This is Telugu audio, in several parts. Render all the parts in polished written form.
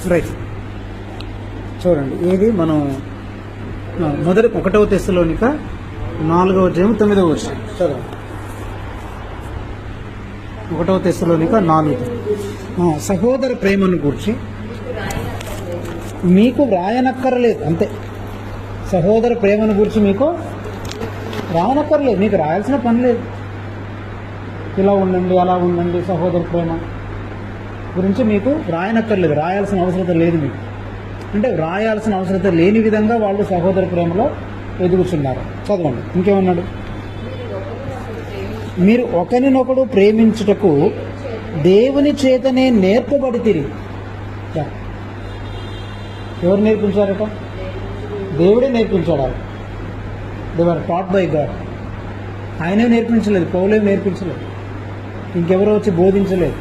రైట్. చూడండి, ఏది మనం మొదటి 1వ తెస్సలోనిక 4వ అధ్యాయం 9వ వచనం చదవండి. 1వ తెస్సలోనిక 4. సహోదర ప్రేమను గురించి మీకు వ్రాయనక్కర్లేదు, అంతే. సహోదర ప్రేమను గురించి మీకు రాయనక్కర్లేదు, మీకు రాయాల్సిన పని లేదు. ఇలా ఉండండి, అలా ఉండండి, సహోదర ప్రేమ గురించి మీకు రాయనక్కర్లేదు, రాయాల్సిన అవసరం లేదు మీకు. అంటే రాయాల్సిన అవసరం లేని విధంగా వాళ్ళు సహోదర ప్రేమలో ఎదుగుతున్నారు. చదవండి, ఇంకేమన్నాడు? మీరు ఒకరినొకడు ప్రేమించుటకు దేవుని చేతనే నేర్పబడితిరి. ఎవరు నేర్పించారట? దేవుడే నేర్పించాడు. They were taught by God. ఆయనే నేర్పించలేదు, పౌలేం నేర్పించలేదు, ఇంకెవరో వచ్చి బోధించలేదు.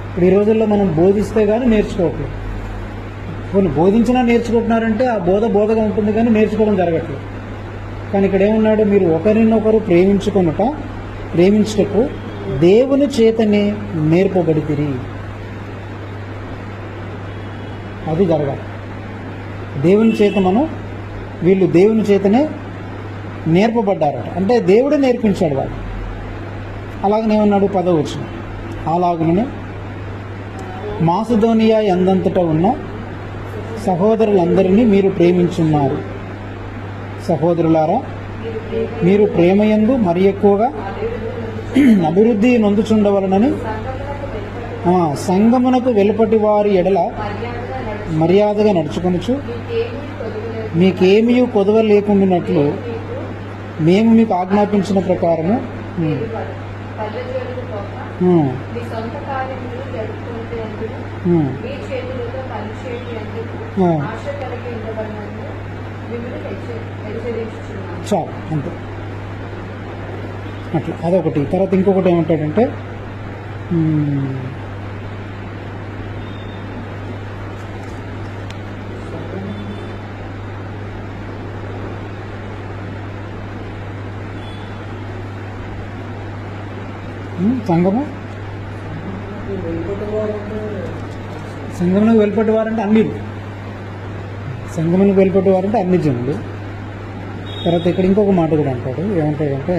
ఇప్పుడు ఈ రోజుల్లో మనం బోధిస్తే కానీ నేర్చుకోవట్లేదు. కొన్ని బోధించినా నేర్చుకుంటున్నారంటే ఆ బోధగా ఉంటుంది కానీ నేర్చుకోవడం జరగట్లేదు. కానీ ఇక్కడ ఏమన్నాడు? మీరు ఒకరినొకరు ప్రేమించుటకు దేవుని చేతనే నేర్పబడితిరి. అది జరగాలి. దేవుని చేత వీళ్ళు దేవుని చేతనే నేర్పబడ్డారట. అంటే దేవుడే నేర్పించాడు వాళ్ళు. అలాగనే ఏమన్నాడు? 10వ వచనం, అలాగనే మాసిదోనియా యందంతటా ఉన్న సహోదరులందరినీ మీరు ప్రేమించున్నారు. సహోదరులారా, మీరు ప్రేమయందు మరి ఎక్కువగా అభివృద్ధి నొందుచుండవలనని సంఘమునకు వెలుపటి వారి ఎడల మర్యాదగా నడుచుకొనుచు మీకేమీ కొదవ లేకుండానట్లు మేము మీకు ఆజ్ఞాపించిన ప్రకారము చాలు, అంతే. అట్లా అదొకటి. తర్వాత ఇంకొకటి ఏమంటాడంటే సంఘమునకు వెళ్ళిపట్టేవారంటే అన్ని జనులు. తర్వాత ఇక్కడ ఇంకొక మాట కూడా అంటాడు. ఏమంటాడంటే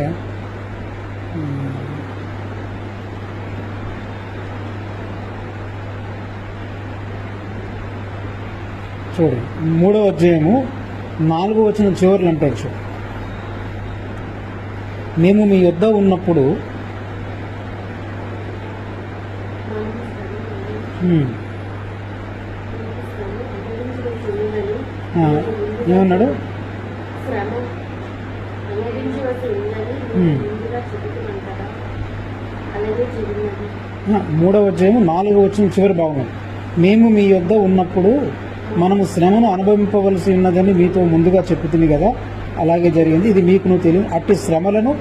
చూడు, 3వ అధ్యాయము 4వ వచనం చివర్లు అంటాడు. చూడు, మేము మీ యొద్ద ఉన్నప్పుడు ఏమన్నాడు? 3వ అధ్యాయం 4వ వచనం చివరి భాగం, మేము మీ యొద్ద ఉన్నప్పుడు మనము శ్రమను అనుభవింపవలసి ఉన్నదని మీతో ముందుగా చెప్పుతుంది కదా, అలాగే జరిగింది. ఇది మీకు తెలియదు. అట్టి శ్రమలను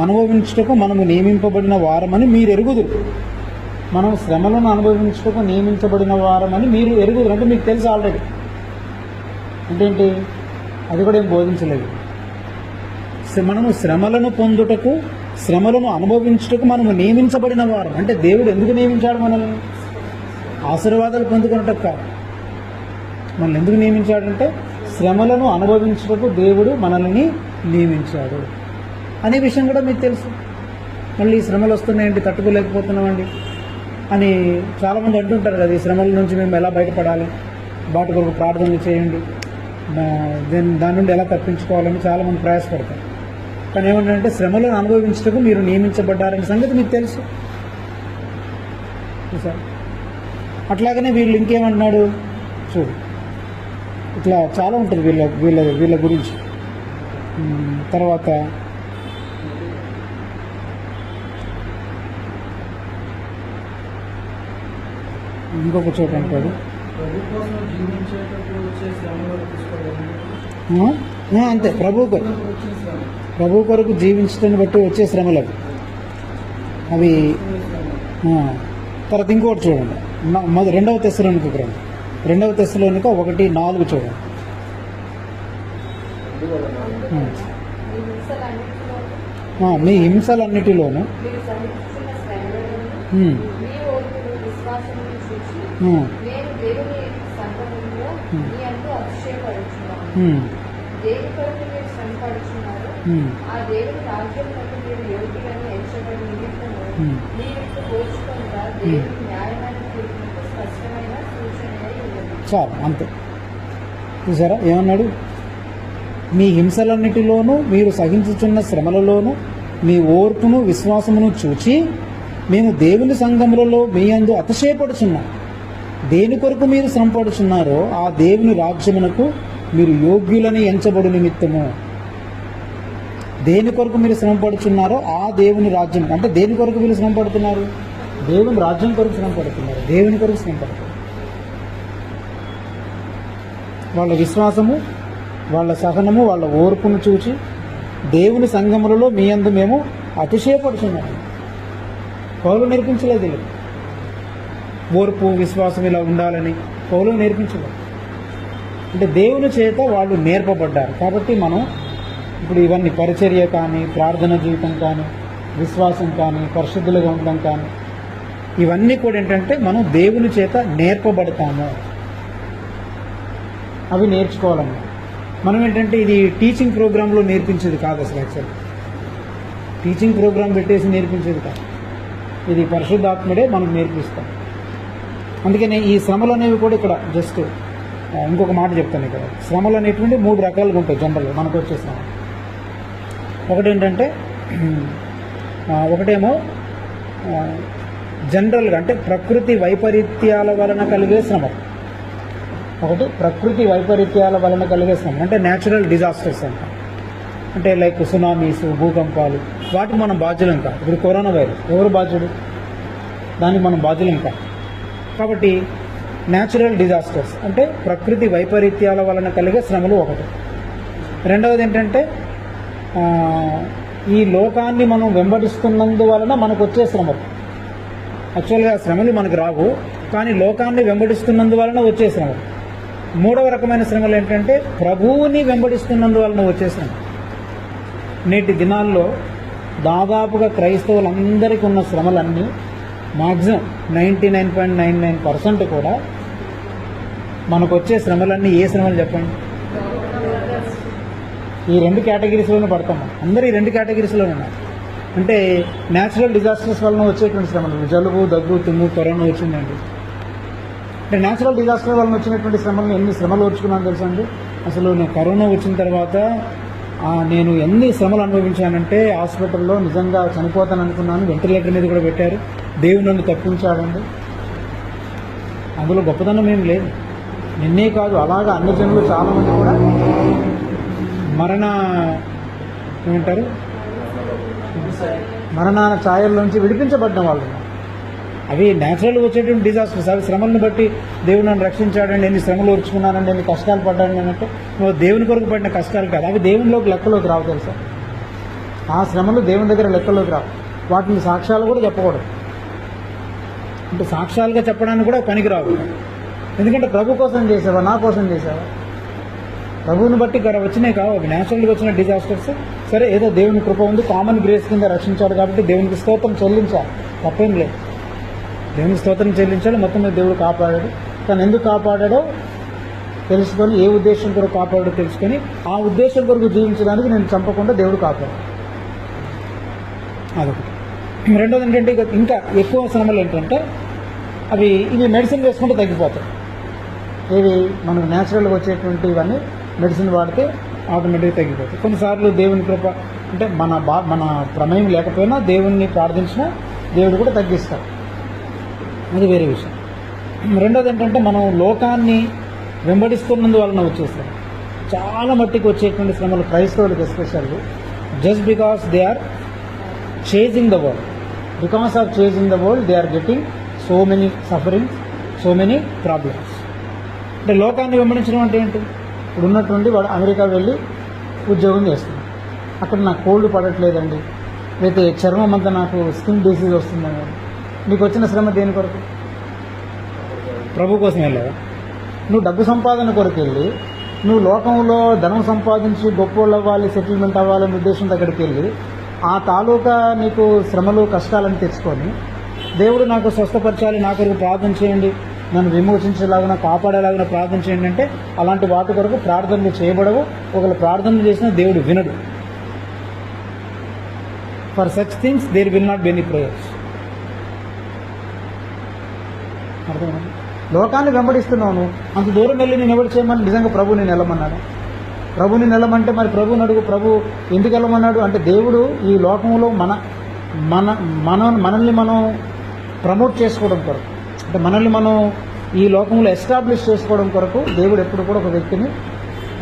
అనుభవించుటకు మనము నియమింపబడిన వారమని మీరు ఎరుగుదురు. మనం శ్రమలను అనుభవించుటకు నియమించబడిన వారమని మీరు ఎరుగుదురు. అంటే మీకు తెలుసు ఆల్రెడీ. అంటే ఏంటి? అది కూడా ఏం బోధించలేదు. మనము శ్రమలను పొందుటకు, శ్రమలను అనుభవించుటకు మనము నియమించబడిన వారం. అంటే దేవుడు ఎందుకు నియమించాడు మనల్ని? ఆశీర్వాదాలు పొందుకున్నట్టు కాదు. మనల్ని ఎందుకు నియమించాడంటే శ్రమలను అనుభవించుటకు దేవుడు మనల్ని నియమించాడు అనే విషయం కూడా మీకు తెలుసు. మళ్ళీ ఈ శ్రమలు వస్తున్నాయండి, తట్టుకోలేకపోతున్నామండి అని చాలామంది అంటుంటారు కదా. ఈ శ్రమల నుంచి మేము ఎలా బయటపడాలి, వాటి కొరకు ప్రార్థనలు చేయండి, దాని నుండి ఎలా తప్పించుకోవాలని చాలామంది ప్రయాసపడతారు. కానీ ఏమంటే శ్రమలను అనుభవించటకు మీరు నియమించబడ్డారనే సంగతి మీకు తెలుసు. చూసారు? అట్లాగనే వీళ్ళు ఇంకేమన్నాడు చూడు, ఇట్లా చాలా ఉంటుంది వీళ్ళ గురించి. తర్వాత ఇంకొక చోట అంటాడు, అంతే, ప్రభు కొరకు జీవించడాన్ని బట్టి వచ్చే శ్రమలు అవి. తర్వాత ఇంకోటి చూడండి, 2వ తెస్సలోనిక గ్రంథం, 2వ తెస్సలోనిక 1:4 చూడండి. మీ హింసలన్నిటిలోనూ మీ అందు అతిశయపడుచున్నాను. ఉమ్, దేని కొరకు మీరు శ్రమపడుచున్నారు? ఉమ్, ఆ దేవుని రాజ్యమునకు మీరు యోగ్యులని ఎంచబడి నిమిత్తము ఉమ్. మీరు పోల్చుకొనగా దేవుని న్యాయమైన తీర్పునకు స్పష్టమైన సూచనయై ఉన్నది. చాలు అంతే. చూసారా ఏమన్నాడు? మీ హింసలన్నిటిలోనూ మీరు సహించుచున్న శ్రమలలోనూ మీ ఓర్పును విశ్వాసమును చూచి మేము దేవుని సంఘములలో మీ యందు అతిశయపడుచున్నాం. దేని కొరకు మీరు శ్రమపడుచున్నారో ఆ దేవుని రాజ్యమునకు మీరు యోగ్యులని ఎంచబడు నిమిత్తము. దేని కొరకు మీరు శ్రమపడుచున్నారో ఆ దేవుని రాజ్యం, అంటే దేని కొరకు మీరు శ్రమపడుతున్నారు? దేవుని రాజ్యం కొరకు శ్రమపడుతున్నారు, దేవుని కొరకు శ్రమపడుతున్నారు. వాళ్ళ విశ్వాసము, వాళ్ళ సహనము, వాళ్ళ ఓర్పును చూచి దేవుని సంఘములలో మీ యందు మేము అతిశయపడుచున్నాము. పౌలు నేర్పించలేదు ఇలా. ఓర్పు విశ్వాసం ఇలా ఉండాలని పౌలు నేర్పించలేదు. అంటే దేవుని చేత వాళ్ళు నేర్పబడ్డారు. కాబట్టి మనం ఇప్పుడు ఇవన్నీ పరిచర్య కానీ, ప్రార్థన జీవితం కానీ, విశ్వాసం కానీ, పరిశుద్ధులుగా ఉండడం కానీ, ఇవన్నీ కూడా ఏంటంటే మనం దేవుని చేత నేర్పబడతాము. అవి నేర్చుకోవాలన్నమాట. మనం ఏంటంటే ఇది టీచింగ్ ప్రోగ్రాంలో నేర్పించేది కాదు అసలు. యాక్చువల్ టీచింగ్ ప్రోగ్రాం పెట్టేసి నేర్పించేది కాదు. ఇది పరిశుద్ధాత్ముడే మనకు నేర్పిస్తాం. అందుకని ఈ శ్రమలు అనేవి కూడా ఇక్కడ జస్ట్ ఇంకొక మాట చెప్తాను. ఇక్కడ శ్రమలు అనేటువంటి 3 రకాలుగా ఉంటాయి జనరల్గా మనకు వచ్చే శ్రమ. ఒకటేంటంటే ఒకటేమో జనరల్గా అంటే ప్రకృతి వైపరీత్యాల వలన కలిగే శ్రమ. ఒకటి ప్రకృతి వైపరీత్యాల వలన కలిగే శ్రమ అంటే న్యాచురల్ డిజాస్టర్స్ అంటాం. అంటే లైక్ సునామీస్, భూకంపాలు, వాటికి మనం బాధ్యులం కాదు. ఇప్పుడు కరోనా వైరస్ ఎవరు బాధ్యుడు? దానికి మనం బాధ్యులం కాదు. కాబట్టి న్యాచురల్ డిజాస్టర్స్ అంటే ప్రకృతి వైపరీత్యాల వలన కలిగే శ్రమలు ఒకటి. రెండవది ఏంటంటే ఈ లోకాన్ని మనం వెంబడిస్తున్నందువలన మనకు వచ్చే శ్రమలు. యాక్చువల్గా శ్రమలు మనకు రావు, కానీ లోకాన్ని వెంబడిస్తున్నందువలన వచ్చే శ్రమలు. మూడవ రకమైన శ్రమలు ఏంటంటే ప్రభువుని వెంబడిస్తున్నందువలన వచ్చే శ్రమ. నేటి దినాల్లో దాదాపుగా క్రైస్తవులందరికీ ఉన్న శ్రమలన్నీ మ్యాక్సిమం 99.99% కూడా మనకు వచ్చే శ్రమలన్నీ ఏ శ్రమలు చెప్పండి? ఈ 2 కేటగిరీస్లోనే పడతాం. అందరూ ఈ 2 కేటగిరీస్లోనే ఉన్నారు. అంటే న్యాచురల్ డిజాస్టర్స్ వలన వచ్చేటువంటి శ్రమలు, జలుబు, దగ్గు, తుమ్ము, కరోనా వచ్చిందండి. అంటే న్యాచురల్ డిజాస్టర్ వలన వచ్చినటువంటి శ్రమలను ఎన్ని శ్రమలు ఓర్చుకున్నాను తెలుసా అండి? అసలు నేను కరోనా వచ్చిన తర్వాత నేను ఎన్ని శ్రమలు అనుభవించానంటే హాస్పిటల్లో నిజంగా చనిపోతాను అనుకున్నాను. వెంటిలేటర్ మీద కూడా పెట్టారు. దేవుడు నన్ను తప్పించాడండి. అందులో గొప్పతనం ఏం లేదు. నిన్నే కాదు, అలాగా అన్ని జనులు చాలామంది కూడా మరణాన ఛాయల్లోంచి విడిపించబడ్డ వాళ్ళు. అవి న్యాచురల్గా వచ్చేటువంటి డిజాస్టర్స్. అవి శ్రమలను బట్టి దేవుడు నన్ను రక్షించాడండి, ఎన్ని శ్రమలు ఓర్చుకున్నానండి, ఎన్ని కష్టాలు పడ్డాను అంటే నువ్వు దేవుని కొరకు పడిన కష్టాలు కాదు. అవి దేవునిలోకి లెక్కలోకి రావు తెలుసా. ఆ శ్రమలు దేవుని దగ్గర లెక్కలోకి రావు. వాటిని సాక్ష్యాలు కూడా చెప్పకూడదు. అంటే సాక్ష్యాలుగా చెప్పడానికి కూడా పనికి రావు. ఎందుకంటే ప్రభు కోసం చేసావా, నా కోసం చేసావా? ప్రభువుని బట్టి ఇక్కడ వచ్చినాయి కావు. అవి న్యాచురల్గా వచ్చిన డిజాస్టర్స్. సరే, ఏదో దేవుని కృప ఉంది, కామన్ గ్రేస్ కింద రక్షించాడు కాబట్టి దేవునికి స్తోత్రం చెల్లించాలి, తప్పేం లేదు. దేవునికి స్తోత్రం చెల్లించాలి. మొత్తం మీద దేవుడు కాపాడాడు. తను ఎందుకు కాపాడాడో తెలుసుకొని, ఏ ఉద్దేశం కొరకు కాపాడాడో తెలుసుకొని, ఆ ఉద్దేశం కొరకు జీవించడానికి నేను చంపకుండా దేవుడు కాపాడు. అదొకటి. రెండోది ఏంటంటే ఇంకా ఎక్కువ శ్రమలు ఏంటంటే ఇవి మెడిసిన్ వేసుకుంటే తగ్గిపోతాయి. ఇవి మనకు న్యాచురల్గా వచ్చేటువంటి ఇవన్నీ మెడిసిన్ వాడితే ఆటోమేటిక్గా తగ్గిపోతాయి. కొన్నిసార్లు దేవుని కృప అంటే మన ప్రమేయం లేకపోయినా దేవుణ్ణి ప్రార్థించినా దేవుడు కూడా తగ్గిస్తాడు. అది వేరే విషయం. రెండోది ఏంటంటే మనం లోకాన్ని వెంబడిస్తున్నందువలన వచ్చేస్తాం. చాలా మట్టికి వచ్చేటువంటి శ్రమలు క్రైస్తవులకు especially just because they are chasing the world. Because of chasing the world they are getting so many sufferings, so many problems. అంటే లోకాన్ని వెంబడించడం అంటే ఏంటి? ఇప్పుడు ఉన్నటువంటి వాడు అమెరికా వెళ్ళి ఉద్యోగం చేస్తున్నాడు. అక్కడ నాకు కోల్డ్ పడట్లేదండి, లేకపోతే చర్మం అంతా నాకు స్కిన్ డిసీజ్ వస్తుందండి. నీకు వచ్చిన శ్రమ దేని కొరకు? ప్రభు కోసం వెళ్ళావా? నువ్వు డబ్బు సంపాదన కొరకు వెళ్ళి, నువ్వు లోకంలో ధనం సంపాదించి గొప్పోళ్ళు అవ్వాలి, సెటిల్మెంట్ అవ్వాలనే ఉద్దేశంతో అక్కడికి వెళ్ళి ఆ తాలూకా నీకు శ్రమలు కష్టాలను తెచ్చుకొని దేవుడు నాకు స్వస్థపరచాలి, నా కొరకు ప్రార్థన చేయండి, నన్ను విమోచించేలాగా కాపాడేలాగా ప్రార్థన చేయండి అంటే అలాంటి వాటి కొరకు ప్రార్థనలు చేయబడవు. ఒకవేళ ప్రార్థనలు చేసినా దేవుడు వినడు. For such things there will not be any prayers. అర్థమైంది? లోకాన్ని వెంబడిస్తున్నావు, అంత దూరం వెళ్ళి నేను ఎవరు చేయమని నిజంగా ప్రభు నేను వెళ్ళమన్నాడు. ప్రభుని వెళ్ళమంటే మరి ప్రభుని అడుగు, ప్రభు ఎందుకు వెళ్ళమన్నాడు అంటే దేవుడు ఈ లోకంలో మనల్ని మనం ప్రమోట్ చేసుకోవడం కొరకు, అంటే మనల్ని మనం ఈ లోకంలో ఎస్టాబ్లిష్ చేసుకోవడం కొరకు దేవుడు ఎప్పుడు కూడా ఒక వ్యక్తిని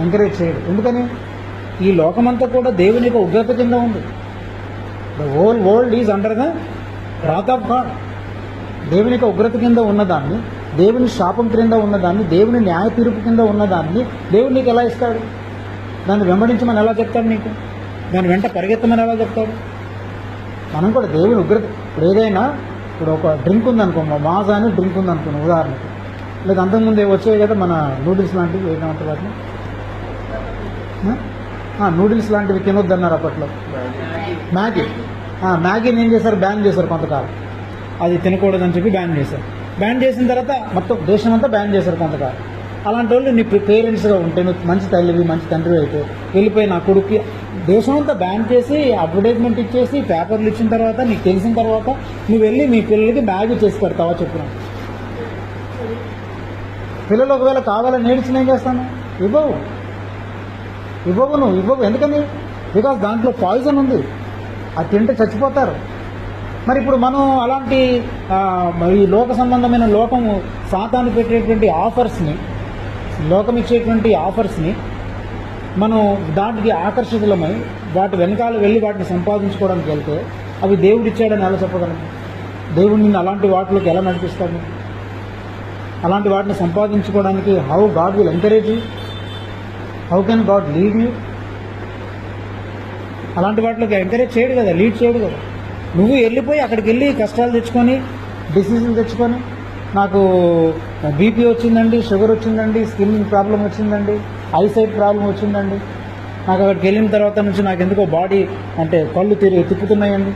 ఎంకరేజ్ చేయడు. ఎందుకని? ఈ లోకమంతా కూడా దేవుని యొక్క ఉగ్రత కింద ఉంది. The whole world is under the Rath of God. దేవుని యొక్క ఉగ్రత కింద ఉన్నదాన్ని, దేవుని శాపం క్రింద ఉన్నదాన్ని, దేవుని న్యాయ తీర్పు కింద ఉన్నదాన్ని దేవుడు నీకు ఎలా ఇస్తాడు? దాన్ని వెంబడించమని ఎలా చెప్తాడు నీకు? దాని వెంట పరిగెత్తమని ఎలా చెప్తాడు? మనం కూడా దేవుని ఉగ్రత, ఇప్పుడు ఏదైనా ఇప్పుడు ఒక డ్రింక్ ఉందనుకో, మాజా అని డ్రింక్ ఉందనుకోండి ఉదాహరణకి, లేదా అంతకుముందు వచ్చాయి కదా మన నూడిల్స్ లాంటివి, ఏమంటారు వాటిని, నూడిల్స్ లాంటివి తినొద్దన్నారు అప్పట్లో. మ్యాగీని ఏం చేశారు? బ్యాన్ చేశారు కొంతకాలం. అది తినకూడదని చెప్పి బ్యాన్ చేశారు. బ్యాన్ చేసిన తర్వాత మొత్తం దేశం అంతా బ్యాన్ చేశారు కొంతకాలం. అలాంటి వాళ్ళు నీ పేరెంట్స్గా ఉంటే, నువ్వు మంచి తల్లివి మంచి తండ్రి అయితే వెళ్ళిపోయి నా కొడుకు, దేశం అంతా బ్యాన్ చేసి అడ్వర్టైజ్మెంట్ ఇచ్చేసి పేపర్లు ఇచ్చిన తర్వాత నీకు తెలిసిన తర్వాత నువ్వు వెళ్ళి మీ పిల్లలకి మ్యాగీ చేసి పెడతావా చెప్పినావు? పిల్లలు ఒకవేళ కావాలని నేర్చిన ఏం చేస్తాను? ఇవ్వవు. నువ్వు ఇవ్వవు. ఎందుకని? బికాస్ దాంట్లో పాయిజన్ ఉంది, అది తింటే చచ్చిపోతారు. మరి ఇప్పుడు మనం అలాంటి ఈ లోక సంబంధమైన లోకము సాతాను పెట్టేటువంటి ఆఫర్స్ని, లోకం ఇచ్చేటువంటి ఆఫర్స్ని మనం దానికి ఆకర్షితులమై వాటి వెనకాల వెళ్ళి వాటిని సంపాదించుకోవడానికి వెళ్తే అవి దేవుడు ఇచ్చాడని ఎలా చెప్పగలము? దేవుడు నిన్ను అలాంటి వాటిలోకి ఎలా నడిపిస్తాడు? అలాంటి వాటిని సంపాదించుకోవడానికి how God will encourage you? How can God lead you? అలాంటి వాటిలోకి ఎంకరేజ్ చేయడు కదా, లీడ్ చేయడు కదా. నువ్వు వెళ్ళిపోయి అక్కడికి వెళ్ళి కష్టాలు తెచ్చుకొని, డిసీజులు తెచ్చుకొని, నాకు బీపీ వచ్చిందండి, షుగర్ వచ్చిందండి, స్కిన్ ప్రాబ్లం వచ్చిందండి, ఐసైట్ ప్రాబ్లం వచ్చిందండి, నాకు అక్కడికి వెళ్ళిన తర్వాత నుంచి నాకు ఎందుకో బాడీ అంటే కళ్ళు తిరుగుతున్నాయండి.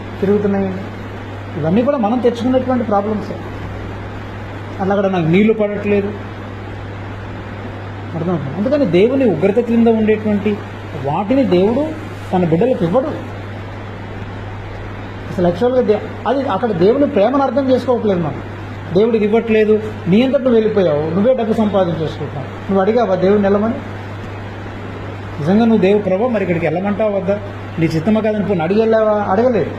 ఇవన్నీ కూడా మనం తెచ్చుకున్నటువంటి ప్రాబ్లమ్స్. అలా అక్కడ నాకు నీళ్లు పడట్లేదు, అర్థమవుతుంది. అందుకని దేవుని ఉగ్రత క్రింద ఉండేటువంటి వాటిని దేవుడు తన బిడ్డలకు ఇవ్వడు. అసలు యాక్చువల్గా అది అక్కడ దేవుని ప్రేమను అర్థం చేసుకోవట్లేదు మనం. దేవుడికి ఇవ్వట్లేదు, నీ అంతటి నువ్వు వెళ్ళిపోయావు, నువ్వే డబ్బు సంపాదించేసుకుంటావు. నువ్వు అడిగావా దేవుడిని వెళ్ళమని? నిజంగా నువ్వు దేవుడు ప్రభు మరి ఇక్కడికి వెళ్ళమంటావు వద్దా, నీ చిత్తమ కాదని పోయి అడిగెళ్ళావా? అడగలేదు.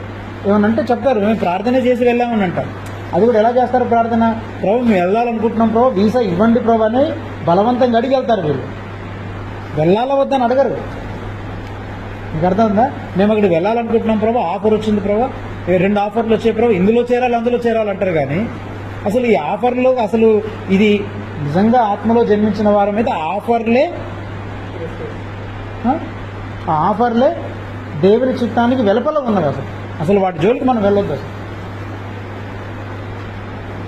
ఏమనంటే చెప్తారు మేము ప్రార్థన చేసి వెళ్ళామని అంటారు. అది కూడా ఎలా చేస్తారు ప్రార్థన? ప్రభు మేము వెళ్ళాలనుకుంటున్నాం ప్రభు, వీసా ఇవ్వండి ప్రభు అని బలవంతంగా అడిగి వెళ్తారు. వీళ్ళు వెళ్ళాలా వద్దని అడగరు. మీకు అర్థమైందా? మేము అక్కడికి వెళ్ళాలనుకుంటున్నాం ప్రభు, ఆఫర్ వచ్చింది ప్రభు, 2 ఆఫర్లు వచ్చాయి ప్రభు, ఇందులో చేరాలి అందులో చేరాలి అంటారు. కానీ అసలు ఈ ఆఫర్లో అసలు ఇది నిజంగా ఆత్మలో జన్మించిన వారం అయితే ఆ ఆఫర్లే దేవుని చిత్తానికి వెలుపల ఉన్నది. అసలు వాటి జోలికి మనం వెళ్ళొద్దు. అసలు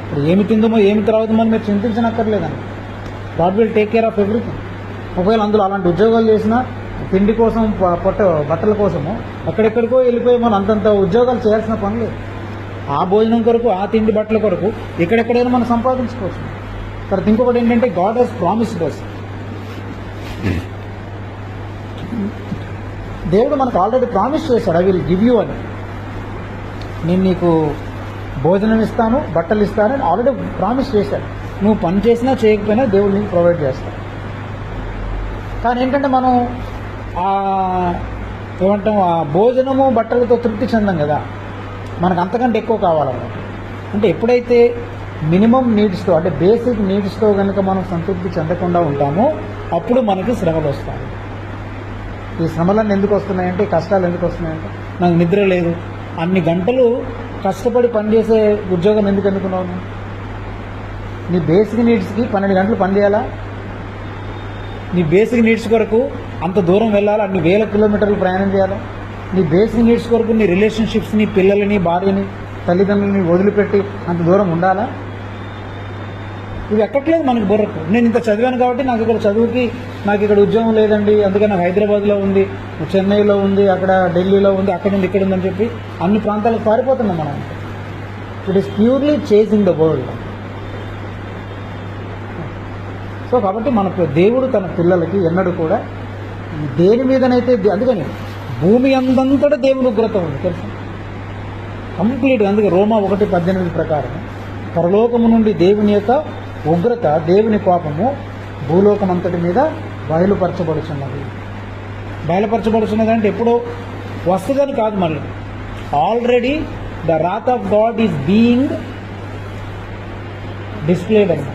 ఇప్పుడు ఏమి తిందుమో ఏమి త్రాగుదామో మీరు చింతించనక్కర్లేదండి. God will take care of everything. ఒకవేళ అందులో అలాంటి ఉద్యోగాలు చేసినా తిండి కోసం, బట్టల కోసము ఎక్కడెక్కడికో వెళ్ళిపోయి మనం అంతంత ఉద్యోగాలు చేయాల్సిన పని లేదు. ఆ భోజనం కొరకు, ఆ తిండి బట్టల కొరకు ఎక్కడెక్కడైనా మనం సంపాదించుకోవచ్చు. తర్వాత ఇంకొకటి ఏంటంటే గాడ్ హెస్ ప్రామిస్డ్ us. దేవుడు మనకు ఆల్రెడీ ప్రామిస్ చేశాడు, ఐ విల్ గివ్ యూ అని. నేను నీకు భోజనం ఇస్తాను, బట్టలు ఇస్తాను అని ఆల్రెడీ ప్రామిస్ చేశాడు. నువ్వు పని చేసినా చేయకపోయినా దేవుడు నీకు ప్రొవైడ్ చేస్తాడు. కానీ ఏంటంటే మనం ఏమంటాం, ఆ భోజనము బట్టలతో తృప్తి చెందాం కదా, మనకు అంతకంటే ఎక్కువ కావాలన్నమాట. అంటే ఎప్పుడైతే మినిమం నీడ్స్తో, అంటే బేసిక్ నీడ్స్తో కనుక మనం సంతృప్తి చెందకుండా ఉంటామో అప్పుడు మనకి శ్రమలు వస్తాయి. ఈ శ్రమలన్నీ ఎందుకు వస్తున్నాయంటే, ఈ కష్టాలు ఎందుకు వస్తున్నాయంటే, నాకు నిద్ర లేదు, అన్ని గంటలు కష్టపడి పనిచేసే ఉద్యోగం ఎందుకు అనుకున్నావు? నీ బేసిక్ నీడ్స్కి 12 గంటలు పనిచేయాలా? నీ బేసిక్ నీడ్స్ కొరకు అంత దూరం వెళ్ళాలా? అన్ని 1000 కిలోమీటర్లు ప్రయాణం చేయాలా? నీ బేసిక్ నీడ్స్ కొరకు నీ రిలేషన్షిప్స్ని, పిల్లలని, భార్యని, తల్లిదండ్రులని వదిలిపెట్టి అంత దూరం ఉండాలా? ఇవి ఎక్కట్లేదు మనకి బుర్రకు. నేను ఇంత చదివాను కాబట్టి నాకు ఇక్కడ చదువుకి, నాకు ఇక్కడ ఉద్యోగం లేదండి, అందుకని నాకు హైదరాబాద్లో ఉంది, చెన్నైలో ఉంది, అక్కడ ఢిల్లీలో ఉంది, అక్కడ ఉంది, ఇక్కడ ఉందని చెప్పి అన్ని ప్రాంతాలకు పారిపోతున్నాం మనం. It is purely chasing the world. So కాబట్టి మన దేవుడు తన పిల్లలకి ఎన్నడూ కూడా దేని మీదనైతే అందుకని భూమి అందంతటా దేవుని ఉగ్రత ఉంది తెలుసా, కంప్లీట్గా. అందుకే రోమా 1:18 ప్రకారం పరలోకము నుండి దేవుని యొక్క ఉగ్రత, దేవుని కోపము భూలోకం అంతటి మీద బయలుపరచబడుచున్నది. బయలుపరచబడుచున్నది అంటే ఎప్పుడో వస్తుందని కాదు, మళ్ళీ already the Rath of God is being displayed అన్నమాట.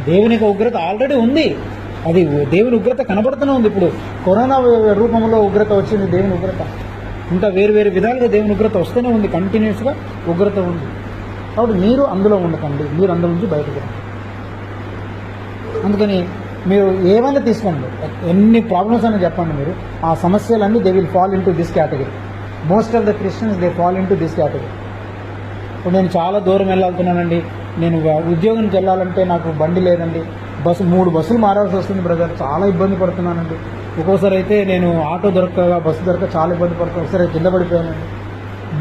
దేవుని యొక్క ఉగ్రత ఆల్రెడీ ఉంది, అది దేవుని ఉగ్రత కనబడుతూనే ఉంది. ఇప్పుడు కరోనా రూపంలో ఉగ్రత వచ్చింది, దేవుని ఉగ్రత. ఇంకా వేరు వేరు విధాలుగా దేవుని ఉగ్రత వస్తూనే ఉంది, కంటిన్యూస్గా ఉగ్రత ఉంది. కాబట్టి మీరు అందులో ఉండకండి, మీరు అందులో నుంచి బయటకు రండి. అందుకని మీరు ఏమైనా తీసుకోండి, ఎన్ని ప్రాబ్లమ్స్ అని చెప్పండి, మీరు ఆ సమస్యలన్నీ they will fall in to this category. Most of the Christians they fall in to this category. ఇప్పుడు నేను చాలా దూరం వెళ్ళాలుతున్నానండి, నేను ఉద్యోగానికి వెళ్ళాలంటే నాకు బండి లేదండి, 3 బస్సులు మారాల్సి వస్తుంది బ్రదర్, చాలా ఇబ్బంది పడుతున్నానండి. ఒక్కోసారి అయితే నేను ఆటో దొరకగా బస్సు దొరక చాలా ఇబ్బంది పడుతున్నాను, ఒకసారి కింద పడిపోయానండి.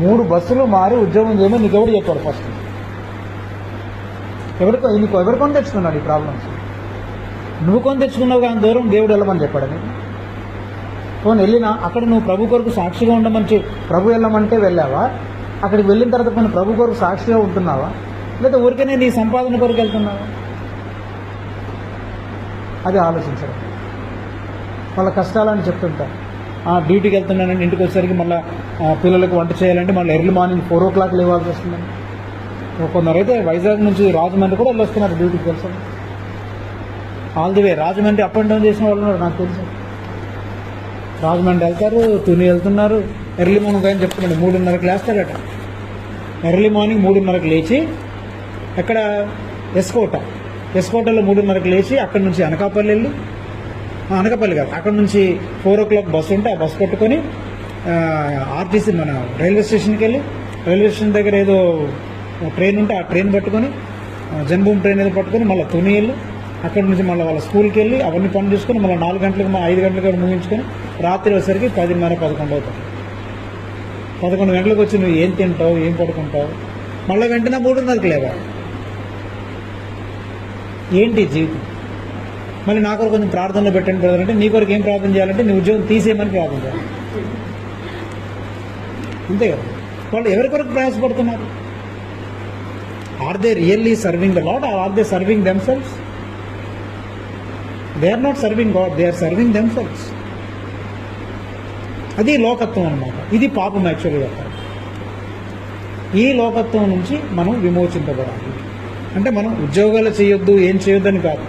3 బస్సులు మారి ఉద్యోగం చేయమని నీకు ఎవరు చెప్పాడు? ఫస్ట్ నీకు ఎవరు కొని తెచ్చుకున్నాడు ఈ ప్రాబ్లమ్స్? నువ్వు కొని తెచ్చుకున్నావు కానీ దూరం దేవుడు వెళ్ళమని చెప్పాడు నీకు. పోనీ వెళ్ళినా అక్కడ నువ్వు ప్రభు కొరకు సాక్షిగా ఉండమని ప్రభు వెళ్ళమంటే వెళ్ళావా? అక్కడికి వెళ్ళిన తర్వాత కొన్ని ప్రభు కొరకు సాక్షిగా ఉంటున్నావా, లేదా ఊరికనే నీ సంపాదన కొరకు వెళ్తున్నావా? అది ఆలోచించడం. వాళ్ళ కష్టాలని చెప్తుంటారు. డ్యూటీకి వెళ్తున్నానండి, ఇంటికి వచ్చేసరికి మళ్ళీ పిల్లలకు వంట చేయాలంటే మళ్ళీ ఎర్లీ మార్నింగ్ 4 o'clock లేవాల్సి వస్తుందండి. కొందరైతే వైజాగ్ నుంచి రాజమండ్రి కూడా వెళ్ళొస్తున్నారు డ్యూటీకి, తెలుసు. All the way Rajahmundry up and down చేసిన వాళ్ళు ఉన్నారు, నాకు తెలుసు. రాజమండ్రి వెళ్తారు, తుని వెళ్తున్నారు. ఎర్లీ మార్నింగ్ అని చెప్తున్నాడు 3:30కి లేస్తాడట. ఎర్లీ మార్నింగ్ 3:30కి లేచి ఎక్కడ ఎస్కోటలో 3:30కి లేచి అక్కడి నుంచి అనకాపల్లి వెళ్ళి, అనకాపల్లి కాదు, అక్కడ నుంచి 4 o'clock బస్సు ఉంటే ఆ బస్సు పట్టుకొని ఆర్టీసీ మన రైల్వే స్టేషన్కి వెళ్ళి, రైల్వే స్టేషన్ దగ్గర ఏదో ట్రైన్ ఉంటే ఆ ట్రైన్ పట్టుకొని, జన్మభూమి ట్రైన్ ఏదో పట్టుకొని మళ్ళీ తుని వెళ్ళి అక్కడి నుంచి మళ్ళీ వాళ్ళ స్కూల్కి వెళ్ళి అవన్నీ పని చేసుకొని మళ్ళీ 4 గంటలకు 5 గంటలకు ముగించుకొని రాత్రి వచ్చేసరికి 10:30, 11 అవుతుంది. 11 గంటలకు వచ్చి నువ్వు ఏం తింటావు, ఏం పడుకుంటావు, మళ్ళీ వెంటనే 3:30కి లేవా? ఏంటి జీవితం? మళ్ళీ నా కొరకు కొంచెం ప్రార్థనలో పెట్టండి బ్రదర్ అంటే, నీ కొరకు ఏం ప్రార్థన చేయాలంటే నీ ఉద్యోగం తీసేయమని ప్రార్థన చేయాలి, అంతే కదా. వాళ్ళు ఎవరి కొరకు ప్రయాసపడుతున్నారు? Are they really serving the Lord are they serving themselves? They are not serving God, they are serving themselves. అది లోకత్వం అన్నమాట. ఇది పాపం యాక్చువల్గా. ఈ లోకత్వం నుంచి మనం విమోచింపబడాలి అంటే మనం ఉద్యోగాలు చేయొద్దు, ఏం చేయొద్దు అని కాదు.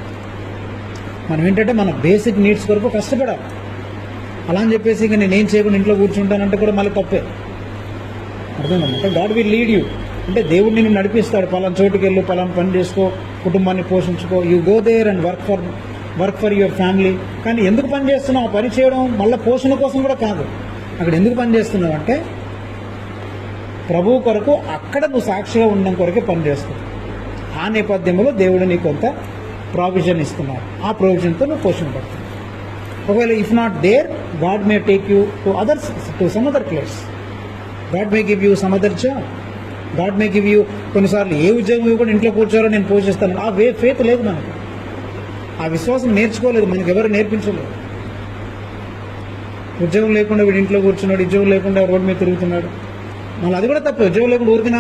మనం ఏంటంటే మన బేసిక్ నీడ్స్ కొరకు కష్టపడాలి. అలా అని చెప్పేసి ఇక నేనేం చేయకుండా ఇంట్లో కూర్చుంటానంటే కూడా మళ్ళీ తప్పే. అర్థమైందన్నమాట. గాడ్ విల్ లీడ్ యూ అంటే దేవుడు నిన్ను నడిపిస్తాడు. పలానా చోటుకి వెళ్ళు, పలానా పని చేసుకో, కుటుంబాన్ని పోషించుకో, you go there and work for your family. కానీ ఎందుకు పని చేస్తున్నావు? ఆ పని చేయడం మళ్ళీ పోషణ కోసం కూడా కాదు. అక్కడ ఎందుకు పని చేస్తున్నావు అంటే ప్రభువు కొరకు, అక్కడ నువ్వు సాక్షిగా ఉండడం కొరకే పని చేస్తావు. ఆ నేపథ్యంలో దేవుడు నీకు కొంత ప్రావిజన్ ఇస్తున్నారు. ఆ ప్రావిజన్తో నువ్వు పోషణ పడుతున్నావు. ఒకవేళ if not there, God may take you to some other place. God may give you some other job. God may give you, కొన్నిసార్లు ఏ ఉద్యోగం కూడా ఇంట్లో కూర్చోవాలో నేను పోషిస్తాను. ఆ ఫేత్ లేదు మనకు, ఆ విశ్వాసం నేర్చుకోలేదు, మనకు ఎవరు నేర్పించలేదు. ఉద్యోగం లేకుండా వీడు ఇంట్లో కూర్చున్నాడు, ఉద్యోగం లేకుండా రోడ్డు మీద తిరుగుతున్నాడు. మళ్ళీ అది కూడా తప్పే. ఉద్యోగం లేకుండా ఊరికిన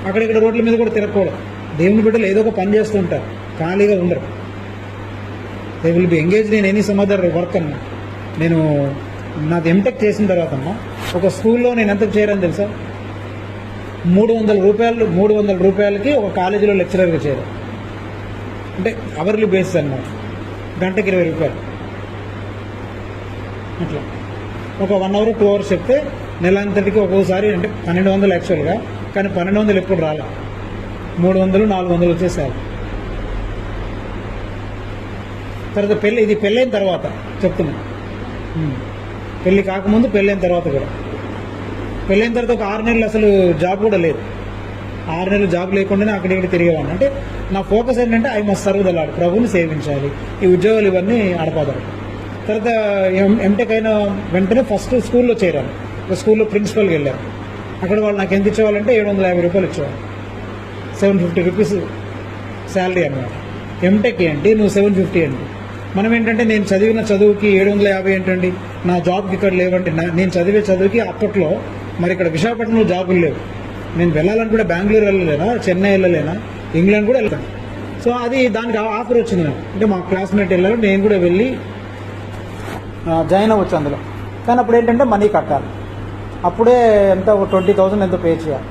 అక్కడిక్కడ రోడ్ల మీద కూడా తిరగకూడదు. దేవుని బిడ్డలు ఏదో ఒక పని చేస్తుంటారు, ఖాళీగా ఉండరు. They will be engaged in any some other work అన్న. నేను నాది ఎంటెక్ చేసిన తర్వాత అన్న ఒక స్కూల్లో నేను ఎంతకు చేరాను తెలుసా? 300 రూపాయలకి ఒక కాలేజీలో లెక్చరర్గా చేరాను. అంటే అవర్లీ బేసిస్ అన్నమాట, గంటకి 20 రూపాయలు అట్లా. ఒక 1 hour 2 hours చెప్తే నెలంతటికి ఒక్కోసారి అంటే 1200 యాక్చువల్గా, కానీ 1200 ఎప్పుడు రాలే, 300, 400 వచ్చేసారు. తర్వాత ఇది పెళ్ళైన తర్వాత చెప్తున్నా, పెళ్ళి కాకముందు, పెళ్ళైన తర్వాత కూడా. పెళ్ళైన తర్వాత ఒక 6 నెలలు అసలు జాబ్ కూడా లేదు. 6 నెలలు జాబ్ లేకుండానే అక్కడిక్కడ తిరిగేవాడిని. అంటే నా ఫోకస్ ఏంటంటే I must serve the lord, ప్రభువుని సేవించాలి, ఈ ఉద్యోగాలు ఇవన్నీ అడపాదారు. తర్వాత ఎంటెక్ అయిన వెంటనే ఫస్ట్ స్కూల్లో చేరాను. ఒక స్కూల్లో ప్రిన్సిపల్కి వెళ్ళాను. అక్కడ వాళ్ళు నాకు ఎంత ఇచ్చేవాళ్ళంటే 750 రూపాయలు ఇచ్చేవాళ్ళు, 750 రూపీస్ శాలరీ అన్నమాట. ఎంటెక్ ఏంటి, నువ్వు 750 ఏంటి. మనం ఏంటంటే నేను చదివిన చదువుకి 750 ఏంటండి, నా జాబ్కి ఇక్కడ లేవంటే నేను చదివే చదువుకి అప్పట్లో మరి ఇక్కడ విశాఖపట్నంలో జాబులు లేవు. నేను వెళ్ళాలనుకుంటే బెంగళూరు వెళ్ళలేనా, చెన్నై వెళ్ళలేనా, ఇంగ్లాండ్ కూడా వెళ్తాను. సో అది దానికి ఆఫర్ వచ్చింది నాకు. అంటే మా క్లాస్మేట్ వెళ్ళారు, నేను కూడా వెళ్ళి జాయిన్ అవ్వచ్చు అందులో. కానీ అప్పుడు ఏంటంటే మనీ కట్టాలి. అప్పుడే ఎంత 20,000 ఎంతో పే చేయాలి,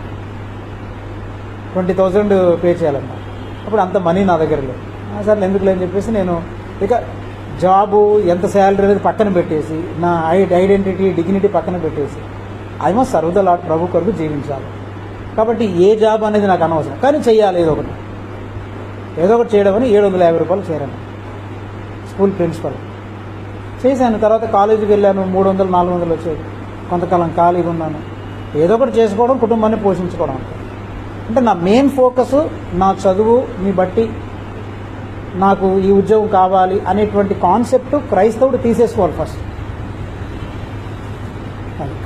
20,000 పే చేయాలన్నమాట. అప్పుడు అంత మనీ నా దగ్గర లేదు. సరే ఎందుకు లేని చెప్పేసి నేను ఇక జాబు ఎంత శాలరీ అనేది పక్కన పెట్టేసి, నా ఐడెంటిటీ డిగ్నిటీ పక్కన పెట్టేసి I must serve the Lord, ప్రభు కొరకు జీవించాలి. కాబట్టి ఏ జాబ్ అనేది నాకు అనవసరం, కానీ చెయ్యాలి ఏదో ఒకటి చేయడం అని 750 రూపాయలు చేరాను స్కూల్ ప్రిన్సిపల్ చేశాను. తర్వాత కాలేజీకి వెళ్ళాను, 300, 400 వచ్చేది. కొంతకాలం ఖాళీగా ఉన్నాను. ఏదో ఒకటి చేసుకోవడం, కుటుంబాన్ని పోషించుకోవడం. అంటే నా మెయిన్ ఫోకస్ నా చదువుని బట్టి నాకు ఈ ఉద్యోగం కావాలి అనేటువంటి కాన్సెప్ట్ క్రైస్తవుడు తీసేసుకోవాలి ఫస్ట్.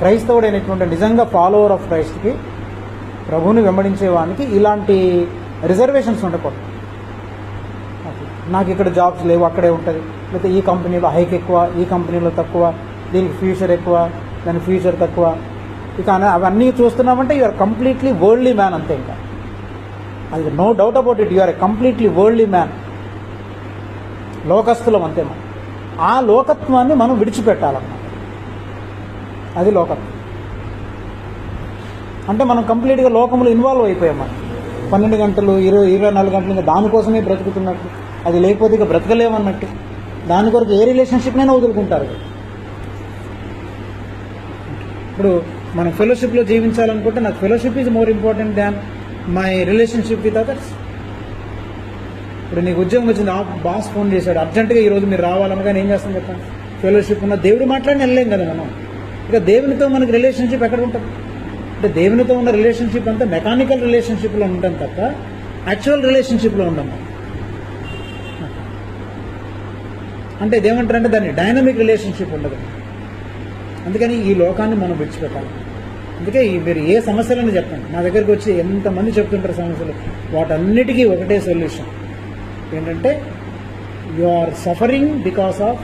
క్రైస్తవుడు అనేటువంటి నిజంగా ఫాలోవర్ ఆఫ్ క్రైస్ట్కి, ప్రభువుని వెంబడించే వానికి ఇలాంటి రిజర్వేషన్స్ ఉండకూడదు. నాకు ఇక్కడ జాబ్స్ లేవు, అక్కడే ఉంటుంది, లేకపోతే ఈ కంపెనీలో హైక్ ఎక్కువ, ఈ కంపెనీలో తక్కువ, దీనికి ఫ్యూచర్ ఎక్కువ, దాని ఫ్యూచర్ తక్కువ. ఇక అవన్నీ చూస్తున్నామంటే you are completely worldly man అంతే. ఇంకా అది no doubt about it, you are a completely worldly man. లోకస్తులం అంతే. మనం ఆ లోకత్వాన్ని మనం విడిచిపెట్టాలన్నమాట. అది లోకత్వం అంటే మనం కంప్లీట్గా లోకంలో ఇన్వాల్వ్ అయిపోయాం. మనం 12 గంటలు 24 గంటలు ఇంకా దానికోసమే బ్రతుకుతున్నట్టు, అది లేకపోతే ఇక బ్రతకలేమన్నట్టు, దాని కొరకు ఏ రిలేషన్షిప్నైనా వదులుకుంటారు. ఇప్పుడు మనం ఫెలోషిప్లో జీవించాలనుకుంటే నాకు fellowship is more important than my relationship with others. ఇప్పుడు నీకు ఉద్యోగం వచ్చింది, బాస్ ఫోన్ చేశాడు, అర్జెంటుగా ఈరోజు మీరు రావాలనగానే ఏం చేస్తాం చెప్పండి? ఫెలోషిప్ ఉన్న దేవుడు మాట్లాడిన వెళ్ళలేం కదా మనం. ఇక దేవునితో మనకి రిలేషన్షిప్ ఎక్కడ ఉంటుంది? అంటే దేవునితో ఉన్న రిలేషన్షిప్ అంతా మెకానికల్ రిలేషన్షిప్లో ఉంటాం తప్ప యాక్చువల్ రిలేషన్షిప్లో ఉండం. అంటే ఇదేమంటారంటే దాన్ని డైనమిక్ రిలేషన్షిప్ ఉండదు. అందుకని ఈ లోకాన్ని మనం విడిచిపెట్టాలి. అందుకే మీరు ఏ సమస్యలని చెప్పండి, నా దగ్గరికి వచ్చి ఎంతమంది చెప్తుంటారు సమస్యలు, వాటన్నిటికీ ఒకటే సొల్యూషన్ ఏంటంటే you are suffering because of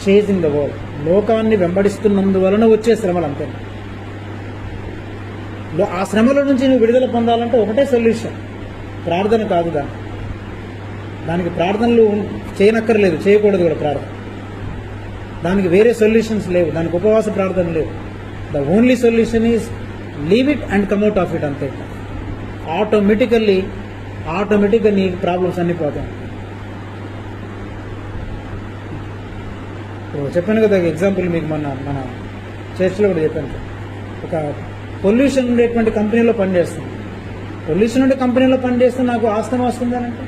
chasing the world. లోకాన్ని వెంబడిస్తున్నందువలన వచ్చే శ్రమలు అంతే. ఆ శ్రమల నుంచి నువ్వు విడుదల పొందాలంటే ఒకటే సొల్యూషన్, ప్రార్థన కాదు. దానికి ప్రార్థనలు చేయనక్కర్లేదు, చేయకూడదు కూడా ప్రార్థన. దానికి వేరే సొల్యూషన్స్ లేవు, దానికి ఉపవాస ప్రార్థన లేవు. The only solution is leave it and come out of it అంతే. ఆటోమేటిక్గా నీ ప్రాబ్లమ్స్ అన్నీ పోతాయి. చెప్పాను కదా ఎగ్జాంపుల్ మీకు, మన చర్చ్లో కూడా చెప్పాను. ఒక పొల్యూషన్ ఉండేటువంటి కంపెనీలో పనిచేస్తుంది. పొల్యూషన్ ఉండే కంపెనీలో పనిచేస్తే నాకు ఆస్తమా వస్తుందనంటే,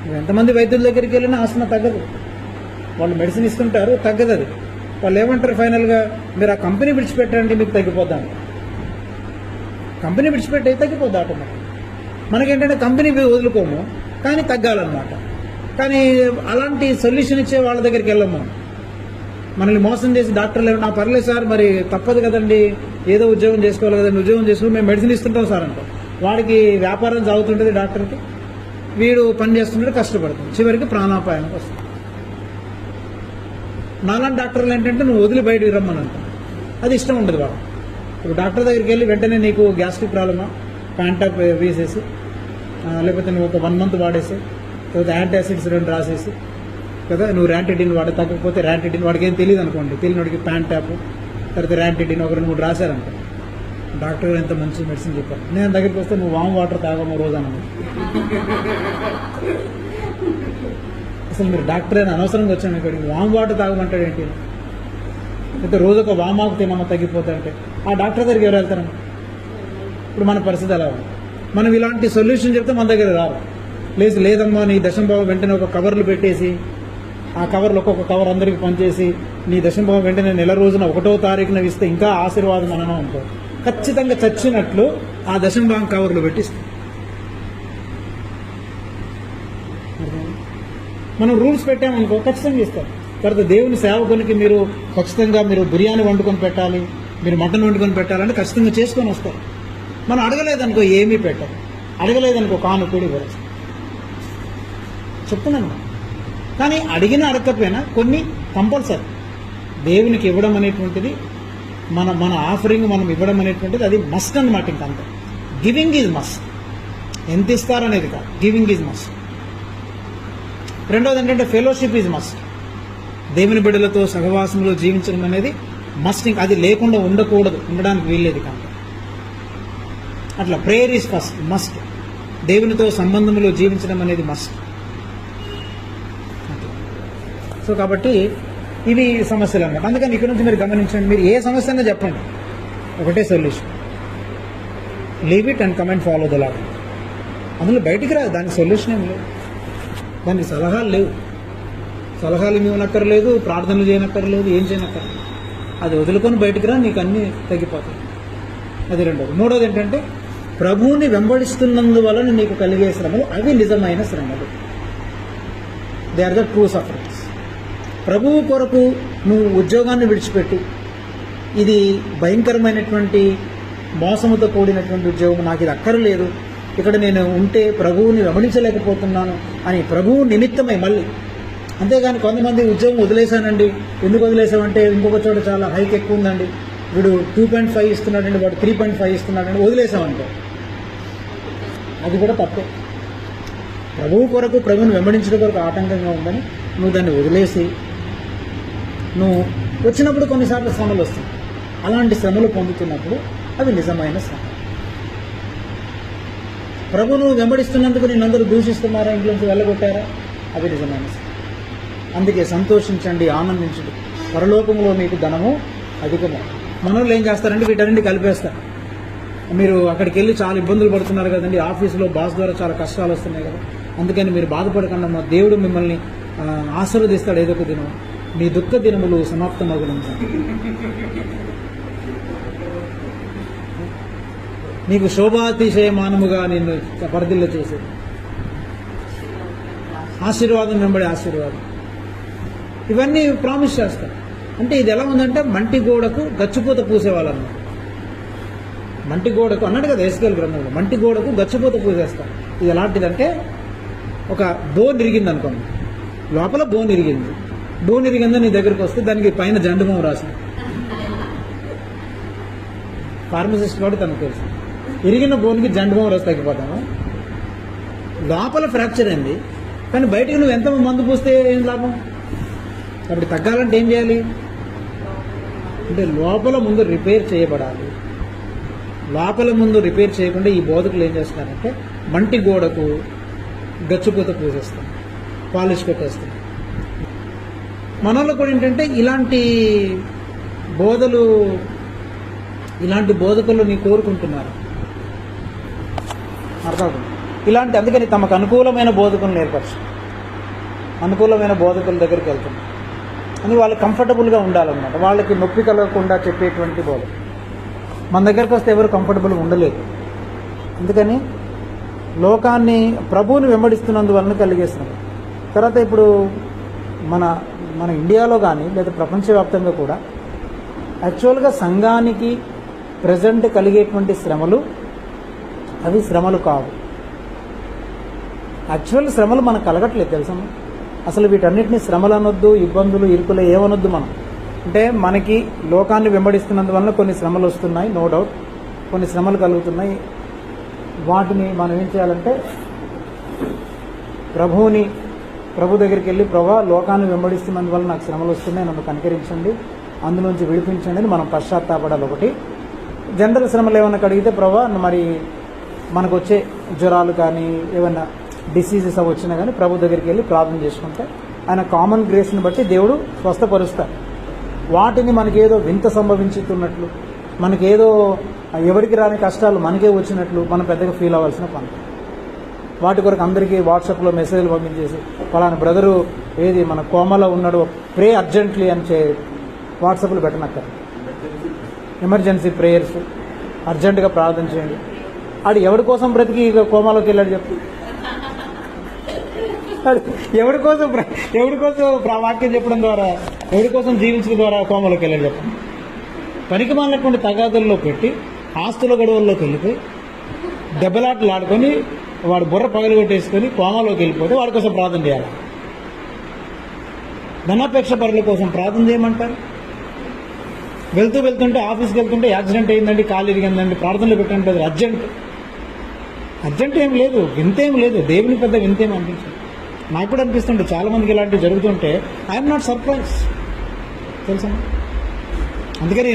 నువ్వు ఎంతమంది వైద్యుల దగ్గరికి వెళ్ళినా ఆస్తమా తగ్గదు. వాళ్ళు మెడిసిన్ ఇస్తుంటారు, తగ్గదు. అది వాళ్ళు ఏమంటారు ఫైనల్గా, మీరు ఆ కంపెనీ విడిచిపెట్టండి మీకు తగ్గిపోద్దాం. కంపెనీ విడిచిపెట్టి తగ్గిపోద్ది ఆటోమేటిక్. మనకేంటంటే కంపెనీ వదులుకోము కానీ తగ్గాలన్నమాట. కానీ అలాంటి సొల్యూషన్ ఇచ్చే వాళ్ళ దగ్గరికి వెళ్ళాము మనం. మనల్ని మోసం చేసి డాక్టర్లు ఏమన్నా పర్లేదు సార్, మరి తప్పదు కదండి, ఏదో ఉద్యోగం చేసుకోవాలి కదండి, ఉద్యోగం చేసుకుని మేము మెడిసిన్ ఇస్తుంటాం సార్ అంటాం. వాడికి వ్యాపారం సాగుతుంటుంది, డాక్టర్కి వీడు పని చేస్తుంటే కష్టపడుతుంది, చివరికి ప్రాణాపాయానికి వస్తుంది. నాలాంటి డాక్టర్లు ఏంటంటే నువ్వు వదిలి బయటికి రమ్మని అంటాం, అది ఇష్టం ఉండదు వాడు. ఇప్పుడు డాక్టర్ దగ్గరికి వెళ్ళి వెంటనే నీకు గ్యాస్ట్రిక్ ప్రాబ్లమా, ప్యాంటాప్ వేసేసి, లేకపోతే నువ్వు ఒక 1 మంత్ వాడేసి, లేకపోతే యాంటాసిడ్స్ 2 రాసేసి కదా, నువ్వు ర్యాంటిడిన్ వాడే, తగ్గకపోతే ర్యాంటిడిన్, వాడికి ఏం తెలియదు అనుకోండి, తెలియనివాడికి ప్యాంటాప్ తర్వాత ర్యాంటిడిన్ ఒక 2-3 రాశారనుకో, డాక్టర్ గారు ఎంత మంచి మెడిసిన్ చెప్పారు. నేను దగ్గరికి వస్తే నువ్వు వామ్ వాటర్ తాగమో రోజాను. అసలు మీరు డాక్టర్ అని అనవసరంగా వచ్చాను ఇక్కడికి, వామ్ వాటర్ తాగమంటాడు ఏంటి? అయితే రోజు ఒక వామాకు తినమో తగ్గిపోతాయంటే ఆ డాక్టర్ దగ్గరికి ఎవరు వెళ్తారని? ఇప్పుడు మన పరిస్థితి అలా ఉంది. మనం ఇలాంటి సొల్యూషన్ చెప్తే మన దగ్గర రారు. లేదమ్మా నీ దశంభావం వెంటనే ఒక కవర్లు పెట్టేసి, ఆ కవర్లు ఒక్కొక్క కవర్ అందరికి పనిచేసి, నీ దశంభావం వెంటనే నెల రోజున 1వ తారీఖున ఇస్తే ఇంకా ఆశీర్వాదం అనడం అనుకో, ఖచ్చితంగా చచ్చినట్లు ఆ దశంభావం కవర్లు పెట్టిస్తాం. మనం రూల్స్ పెట్టామనుకో ఖచ్చితంగా ఇస్తాం. తర్వాత దేవుని సేవకునికి మీరు ఖచ్చితంగా మీరు బిర్యానీ వండుకొని పెట్టాలి, మీరు మటన్ వండుకొని పెట్టాలంటే ఖచ్చితంగా చేసుకొని వస్తారు. మనం అడగలేదనుకో ఏమీ పెట్టాలి, అడగలేదనుకో కానుకూడి వరకు. చెప్తున్నాను. కానీ అడిగినా అడగకపోయినా కొన్ని కంపల్సరీ దేవునికి ఇవ్వడం అనేటువంటిది మన ఆఫరింగ్ మనం ఇవ్వడం అనేటువంటిది అది మస్ట్ అన్నమాట. ఇంకంత గివింగ్ ఈజ్ మస్ట్. ఎంత ఇస్తారనేది కాదు, గివింగ్ ఈజ్ మస్ట్. రెండోది ఏంటంటే ఫెలోషిప్ ఈజ్ మస్ట్. దేవుని బిడ్డలతో సహవాసంలో జీవించడం అనేది మస్ట్. అది లేకుండా ఉండకూడదు, ఉండడానికి వీల్లేదు. కనుక అట్లా ప్రేయర్ ఈజ్ ఫస్ట్, మస్ట్. దేవునితో సంబంధంలో జీవించడం అనేది మస్ట్. సో కాబట్టి ఇవి సమస్యలు అన్నమాట. అందుకని ఇక్కడ నుంచి మీరు గమనించండి, మీరు ఏ సమస్య అయినా చెప్పండి, ఒకటే solution, leave it and come and follow the lord. అందులో బయటికి రాదు, దానికి సొల్యూషన్ ఏం లేదు, దానికి సలహాలు లేవు. సలహాలు ఇవ్వనక్కర్లేదు, ప్రార్థనలు చేయనక్కర్లేదు, ఏం చేయనక్కర్లేదు. అది వదులుకొని బయటికి రా, నీకు అన్నీ తగ్గిపోతాయి. అది రెండోది. మూడోది ఏంటంటే ప్రభువుని వెంబడిస్తున్నందువలన నీకు కలిగే శ్రమలు అవి నిజమైన శ్రమలు. They are the true sufferings. ప్రభువు కొరకు నువ్వు ఉద్యోగాన్ని విడిచిపెట్టి, ఇది భయంకరమైనటువంటి మోసముతో కూడినటువంటి ఉద్యోగం, నాకు ఇది అక్కర్లేదు, ఇక్కడ నేను ఉంటే ప్రభువుని వెంబడించలేకపోతున్నాను అని ప్రభువు నిమిత్తమై మళ్ళీ. అంతేగాని కొంతమంది ఉద్యోగం వదిలేశానండి, ఎందుకు వదిలేసామంటే ఇంకొక చోట చాలా హైక్ ఎక్కువ ఉందండి, వీడు 2.5 ఇస్తున్నాడండి, వాడు 3.5 ఇస్తున్నాడండి, వదిలేసామంటే అది కూడా తప్పే. ప్రభువు కొరకు, ప్రభువుని వెంబడించడం కొరకు ఆటంకంగా ఉందని నువ్వు దాన్ని వదిలేసి నువ్వు వచ్చినప్పుడు కొన్నిసార్లు శ్రమలు వస్తాయి. అలాంటి శ్రమలు పొందుతున్నప్పుడు అవి నిజమైన శ్రమ. ప్రభువును వెంబడిస్తున్నందుకు నిన్నందరూ దూషిస్తున్నారా, ఇంట్లోంచి వెళ్ళగొట్టారా, అవి నిజమైన శ్రమ. అందుకే సంతోషించండి, ఆనందించండి, పరలోకంలో మీకు ధనము అధికము. మనోళ్ళు ఏం చేస్తారంటే వీటన్నింటి కలిపేస్తారు. మీరు అక్కడికి వెళ్ళి చాలా ఇబ్బందులు పడుతున్నారు కదండి, ఆఫీసులో బాస్ ద్వారా చాలా కష్టాలు వస్తున్నాయి కదా, అందుకని మీరు బాధపడకుండా మా దేవుడు మిమ్మల్ని ఆశీర్వదిస్తాడు ఏదో ఒక దినం, మీ దుఃఖ దినములు సమాప్తమగును, నీకు శోభాతిశయమానముగా నిన్ను పరిధిలో చేసేది, ఆశీర్వాదం వెంబడి ఆశీర్వాదం, ఇవన్నీ ప్రామిస్ చేస్తారు. అంటే ఇది ఎలా ఉందంటే మంటి గోడకు గచ్చిపూత పూసేవాళ్ళన్న. మంటి గోడకు అన్నాడు కదా ఎస్కేల్ గ్రంథంలో, మంటి గోడకు గచ్చిపూత పూసేస్తారు. ఇది ఎలాంటిదంటే ఒక బోన్ ఇరిగింది అనుకోండి, లోపల బోన్ ఇరిగింది, బోన్ ఇరిగిందని నీ దగ్గరికి వస్తే దానికి పైన జండుమం రాసింది. ఫార్మసిస్ట్ కూడా తనకు తెలుసు, ఇరిగిన బోన్కి జండుమం రాసి తగ్గిపోతాము. లోపల ఫ్రాక్చర్ అయింది కానీ బయటికి నువ్వు ఎంత మందు పూస్తే ఏం లాభం? కాబట్టి తగ్గాలంటే ఏం చేయాలి అంటే లోపల ముందు రిపేర్ చేయబడాలి. లోపల ముందు రిపేర్ చేయకుండా ఈ బోధకులు ఏం చేస్తున్నారంటే మంటి గోడకు గచ్చిపూత పూసేస్తాం, పాలిష్ పెట్టేస్తాం. మనలో కూడా ఏంటంటే ఇలాంటి బోధకులు నీ కోరుకుంటున్నారు అర్థం. అందుకని తమకు అనుకూలమైన బోధకులను ఏర్పరచు, అనుకూలమైన బోధకుల దగ్గరికి వెళ్తున్నారు అని వాళ్ళు కంఫర్టబుల్గా ఉండాలన్నమాట. వాళ్ళకి నొప్పి కలగకుండా చెప్పేటువంటి బోధ. మన దగ్గరికి వస్తే ఎవరు కంఫర్టబుల్గా ఉండలేదు. అందుకని లోకాన్ని ప్రభువుని వెంబడిస్తున్నందువలన కలిగేస్తున్నారు. తర్వాత ఇప్పుడు మన ఇండియాలో కానీ లేదా ప్రపంచవ్యాప్తంగా కూడా యాక్చువల్గా సంఘానికి ప్రజెంట్ కలిగేటువంటి శ్రమలు అవి శ్రమలు కావు. యాక్చువల్ శ్రమలు మనకు కలగట్లేదు తెలుసమ్మా. అసలు వీటన్నిటిని శ్రమలు అనొద్దు, ఇబ్బందులు, ఇరుకులు ఏమనొద్దు. మనం అంటే మనకి లోకాన్ని వెంబడిస్తున్నందువలన కొన్ని శ్రమలు వస్తున్నాయి, నో డౌట్, కొన్ని శ్రమలు కలుగుతున్నాయి. వాటిని మనం ఏం చేయాలంటే ప్రభు దగ్గరికి వెళ్ళి, ప్రభా లోకాన్ని వెంబడిస్తున్నందువల్ల నాకు శ్రమలు వస్తున్నాయి, నన్ను కనికరించండి, అందులోంచి విడిపించండి అని మనం పశ్చాత్తాపడాలి. ఒకటి జనరల్ శ్రమలు ఏమైనా కడిగితే, ప్రభా మరి మనకు వచ్చే జ్వరాలు కానీ ఏమైనా డిసీజెస్ అవి వచ్చినా కానీ ప్రభు దగ్గరికి వెళ్ళి ప్రార్థన చేసుకుంటే ఆయన కామన్ గ్రేస్ని బట్టి దేవుడు స్వస్థపరుస్తాడు. వాటిని మనకేదో వింత సంభవించుతున్నట్లు, మనకేదో ఎవరికి రాని కష్టాలు మనకే వచ్చినట్లు మనం పెద్దగా ఫీల్ అవ్వాల్సిన పని. వాటి కొరకు అందరికీ వాట్సాప్లో మెసేజ్లు పంపించేసి ఫలానా బ్రదరు మన కోమలో ఉన్నాడు, ప్రే అర్జెంట్లీ అని వాట్సాప్లో పెట్టనక్కర్. ఎమర్జెన్సీ ప్రేయర్స్, అర్జెంటుగా ప్రార్థన చేయండి. ఆడు ఎవరి కోసం బ్రతికి ఇక కోమాలోకి వెళ్ళాడు చెప్పు? ఎవరి కోసం వాక్యం చెప్పడం ద్వారా, ఎవరి కోసం జీవించడం ద్వారా కోమలోకి వెళ్ళాడు చెప్పు? పనికి మాలినటువంటి తగాదుల్లో పెట్టి ఆస్తుల గొడవల్లోకి వెళ్ళిపోయి దెబ్బలాటలు ఆడుకొని వాడు బుర్ర పగలగొట్టేసుకొని కోమాలోకి వెళ్ళిపోతే వాడి కోసం ప్రార్థన చేయాలి. ధనాపేక్ష పరుల కోసం ప్రార్థన చేయమంటారు. వెళ్తుంటే ఆఫీస్కి వెళ్తుంటే యాక్సిడెంట్ అయిందండి, కాలు ఇరిగిందండి, ప్రార్థనలు పెట్టండి, అది అర్జెంట్ ఏం లేదు, వింతేం లేదు, దేవుని పెద్ద వింతేం అనిపించింది. నాకు కూడా అనిపిస్తుంటే చాలామందికి ఇలాంటివి జరుగుతుంటే ఐఎమ్ నాట్ సర్ప్రైజ్, తెలుసా. అందుకని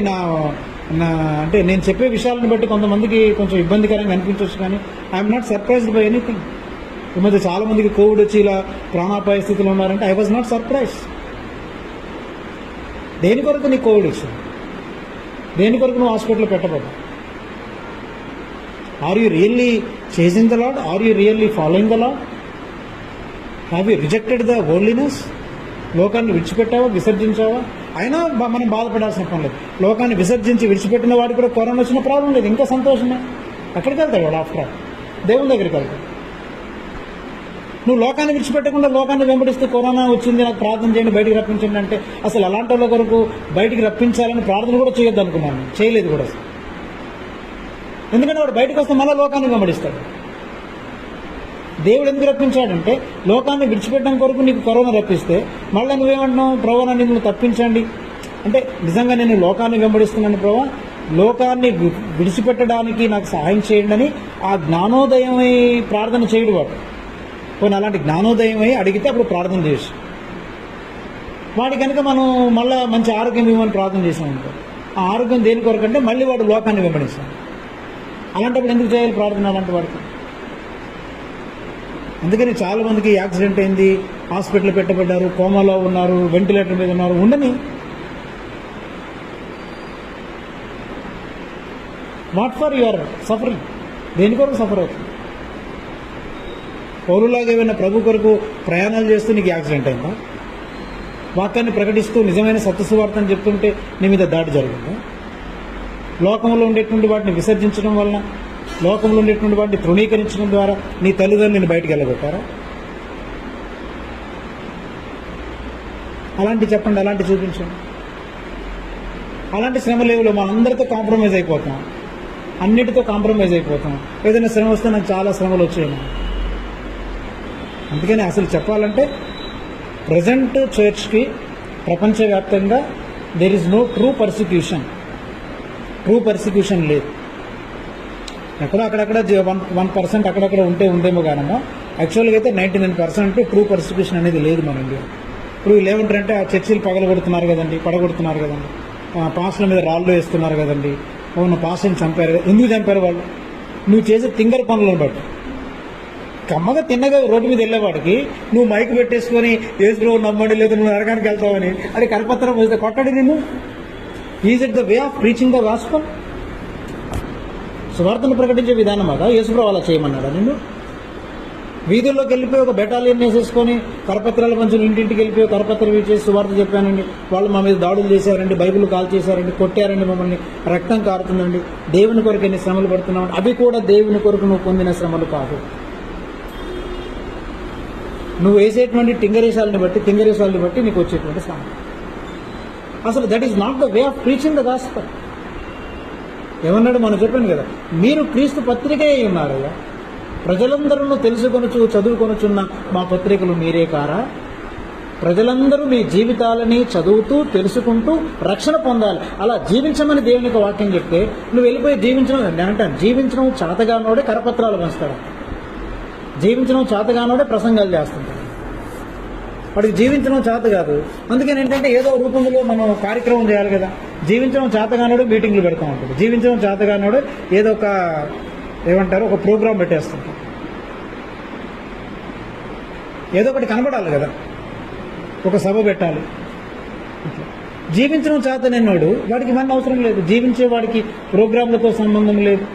అంటే నేను చెప్పే విషయాలను బట్టి కొంతమందికి కొంచెం ఇబ్బందికరంగా అనిపించవచ్చు, కానీ I'm not surprised by anything. ఈ మధ్య చాలామందికి కోవిడ్ వచ్చి ఇలా ప్రాణాపాయ స్థితిలో ఉన్నారంటే ఐ వాజ్ నాట్ సర్ప్రైజ్. దేని కొరకు నీకు కోవిడ్ వచ్చింది? దేని కొరకు నువ్వు హాస్పిటల్లో పెట్టబడ్డా? Are you really chasing the Lord? Are you really following the Lord? Have you rejected the worldliness? లోకాన్ని విడిచిపెట్టావా, విసర్జించావా? అయినా మనం బాధపడాల్సిన పని లేదు. లోకాన్ని విసర్జించి విడిచిపెట్టిన వాడికి కూడా కరోనా వచ్చిన ప్రాబ్లం లేదు, ఇంకా సంతోషమే. ఎక్కడికి వెళ్తాడు వాడు? ఆఫ్టర్ ఆల్ దేవుని దగ్గరికి వెళ్తాడు. నువ్వు లోకాన్ని విడిచిపెట్టకుండా లోకాన్ని వెంబడిస్తూ కరోనా వచ్చింది, నాకు ప్రార్థన చేయండి, బయటికి రప్పించండి అంటే అసలు అలాంటి వాళ్ళ కొరకు బయటికి రప్పించాలని ప్రార్థన కూడా చేయొద్దు అనుకున్నాను, చేయలేదు కూడా. ఎందుకంటే వాడు బయటకు వస్తే మళ్ళీ లోకాన్ని వెంబడిస్తాడు. దేవుడు ఎందుకు రప్పించాడంటే లోకాన్ని విడిచిపెట్టడం కొరకు నీకు కరోనా రప్పిస్తే మళ్ళీ నువ్వేమంటున్నావు? ప్రభువా నిన్ను తప్పించండి అంటే నిజంగా నేను లోకాన్ని వెంబడిస్తున్నాను ప్రభువా, లోకాన్ని విడిచిపెట్టడానికి నాకు సహాయం చేయండి అని ఆ జ్ఞానోదయమై ప్రార్థన చేయడు వాడు. కొన్ని అలాంటి జ్ఞానోదయమై అడిగితే అప్పుడు ప్రార్థన చేసి వాడి కనుక మనం మళ్ళీ మంచి ఆరోగ్యం ఇవ్వమని ప్రార్థన చేసామనుకో, ఆ ఆరోగ్యం దేని కొరకంటే మళ్ళీ వాడు లోకాన్ని వెంబడిస్తాం. అలాంటప్పుడు ఎందుకు చేయాలి ప్రార్థన అలాంటి వాడికి? అందుకని చాలామందికి యాక్సిడెంట్ అయింది, హాస్పిటల్ పెట్టబడ్డారు, కోమాలో ఉన్నారు, వెంటిలేటర్ మీద ఉన్నారు. ఉండని, వాట్ ఫర్ యువర్ సఫరింగ్? దేని కొరకు సఫర్ అవుతుంది? పౌరులాగా ఏమైనా ప్రభు కొరకు ప్రయాణాలు చేస్తూ నీకు యాక్సిడెంట్ అయిందా? వాక్యాన్ని ప్రకటిస్తూ నిజమైన సత్యసువార్తని చెప్తుంటే నీ మీద దాడి జరిగిందా? లోకంలో ఉండేటువంటి వాటిని విసర్జించడం వలన, లోకంలో ఉండేటువంటి వాటిని తృణీకరించడం ద్వారా నీ తల్లిదండ్రులను బయటికి వెళ్ళగొట్టారా? అలాంటి చెప్పండి, అలాంటి చూపించండి. అలాంటి శ్రమ లేవులో మనందరితో కాంప్రమైజ్ అయిపోతాం, అన్నిటితో కాంప్రమైజ్ అయిపోతాం. ఏదైనా శ్రమ వస్తే నాకు చాలా శ్రమలు వచ్చాయి. అందుకని అసలు చెప్పాలంటే ప్రజెంట్ చర్చ్కి ప్రపంచవ్యాప్తంగా there is no true persecution లేదు. ఎక్కడో అక్కడక్కడ 1% అక్కడక్కడ ఉందేమో కానమ్మా, యాక్చువల్గా అయితే 99% ట్రూ పర్సిక్యూషన్ అనేది లేదు మన ఇండియా. ఇప్పుడు వీళ్ళు ఏమంటారంటే ఆ చర్చిలు పడగొడుతున్నారు కదండి, పాస్ల మీద రాళ్ళు వేస్తున్నారు కదండి, అవును పాస్ని చంపారు కదా. ఎందుకు చంపారు వాళ్ళు? నువ్వు చేసే తింగర పనులను బట్టి. కమ్మగా తిన్నగా రోడ్డు మీద వెళ్ళేవాడికి నువ్వు మైక్ పెట్టేసుకొని యేసుప్రభువు నమ్మండి లేదు నువ్వు నరకానికి వెళ్తావని అది కరపత్రం వస్తే కొట్టడి నిన్ను. Is it the way of preaching the gospel? సువార్తను ప్రకటించే విధానం అదా? యేసుప్రభువు అలా చేయమన్నాడా నిన్ను? వీధుల్లోకి వెళ్ళిపోయి ఒక బెటాలియన్ వేసేసుకొని కరపత్రాల పంచులు ఇంటింటికి వెళ్ళిపోయి కరపత్రం ఇచ్చేసి సువార్త చెప్పానండి, వాళ్ళు మా మీద దాడులు చేశారండి, బైబిల్ కాల్ చేశారండి, కొట్టారండి, మమ్మల్ని రక్తం కారుతుందండి, దేవుని కొరకు ఎన్ని శ్రమలు పడుతున్నావు. అవి కూడా దేవుని కొరకు నువ్వు పొందిన శ్రమలు కాదు. నువ్వు వేసేటువంటి తింగరేసాలని బట్టి నీకు వచ్చేటువంటి శ్రమ. అసలు that is not the way of preaching the gospel. ఏమన్నాడు? మనం చెప్పాను కదా, మీరు క్రీస్తు పత్రికే అయి ఉన్నారయ్యా, ప్రజలందరూ తెలుసుకొనొచ్చు చదువుకొనుచున్న మా పత్రికలు మీరే కారా? ప్రజలందరూ మీ జీవితాలని చదువుతూ తెలుసుకుంటూ రక్షణ పొందాలి, అలా జీవించమని దేవుని యొక్క వాక్యం చెప్తే నువ్వు వెళ్ళిపోయి జీవించడం చేతగానోడే కరపత్రాలు పంచుతాడు, జీవించడం చేతగానోడే ప్రసంగాలు చేస్తుంటాడు. వాడికి జీవించడం చేత కాదు. అందుకని ఏంటంటే ఏదో రూపంలో మనం కార్యక్రమం చేయాలి కదా. జీవించడం చేతగానోడు మీటింగ్లు పెడతా ఉంటాడు, జీవించడం చేతగానోడు ఏదో ఒక ప్రోగ్రాం పెట్టేస్తుంటాడు. ఏదో ఒకటి కనబడాలి కదా, ఒక సభ పెట్టాలి. జీవించడం చేతనన్నాడు వాడికి మన అవసరం లేదు. జీవించే వాడికి ప్రోగ్రాంలతో సంబంధం లేదు,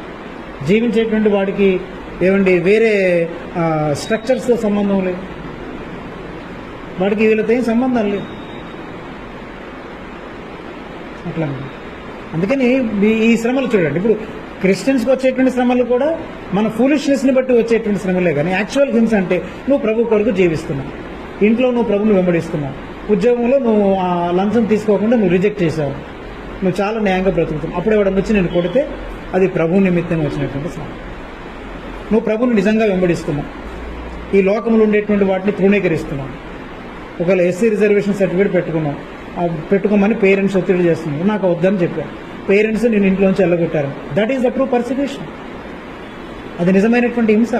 జీవించేటువంటి వాడికి వేరే స్ట్రక్చర్స్తో సంబంధం లేదు, వాడికి వీళ్ళతో ఏం సంబంధం లేదు. అట్లా అందుకని ఈ శ్రమలు చూడండి, ఇప్పుడు క్రిస్టియన్స్కి వచ్చేటువంటి శ్రమలు కూడా మన ఫూలిష్నెస్ని బట్టి వచ్చేటువంటి శ్రమలే. కానీ యాక్చువల్ హింస అంటే నువ్వు ప్రభు కొరకు జీవిస్తున్నావు, ఇంట్లో నువ్వు ప్రభుని వెంబడిస్తున్నావు, ఉద్యోగంలో నువ్వు ఆ లంచం తీసుకోకుండా నువ్వు రిజెక్ట్ చేసావు, నువ్వు చాలా న్యాయంగా బ్రతుకుతున్నావు. అప్పుడు ఎవడన్నా వచ్చి నేను కొడితే అది ప్రభు నిమిత్తంగా వచ్చినటువంటి శ్రమ. నువ్వు ప్రభుని నిజంగా వెంబడిస్తున్నావు, ఈ లోకంలో ఉండేటువంటి వాటిని తృణీకరిస్తున్నావు. ఒకవేళ ఎస్సీ రిజర్వేషన్ సర్టిఫికేట్ పెట్టుకున్నావు, పెట్టుకోమని పేరెంట్స్ ఒత్తిడి చేస్తున్నారు, నాకు వద్దని చెప్పాను, పేరెంట్స్ నేను ఇంట్లోంచి వెళ్ళగొట్టారు. That is the true persecution. అది నిజమైనటువంటి హింస.